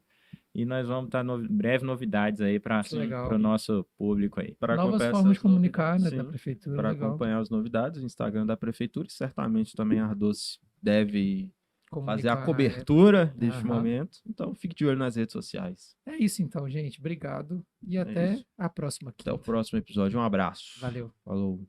e nós vamos estar em breve novidades aí para Que legal. o nosso público aí. Pra Novas acompanhar formas de essas comunicar, né, novidades, da sim. prefeitura. Para Legal. acompanhar as novidades, o Instagram da prefeitura, e certamente também a Ardoce deve fazer Comunicar a na cobertura deste Aham. momento. Então, fique de olho nas redes sociais. É isso então, gente. Obrigado. E até isso. a próxima. Até o quinta. próximo episódio. Um abraço. Valeu. Falou.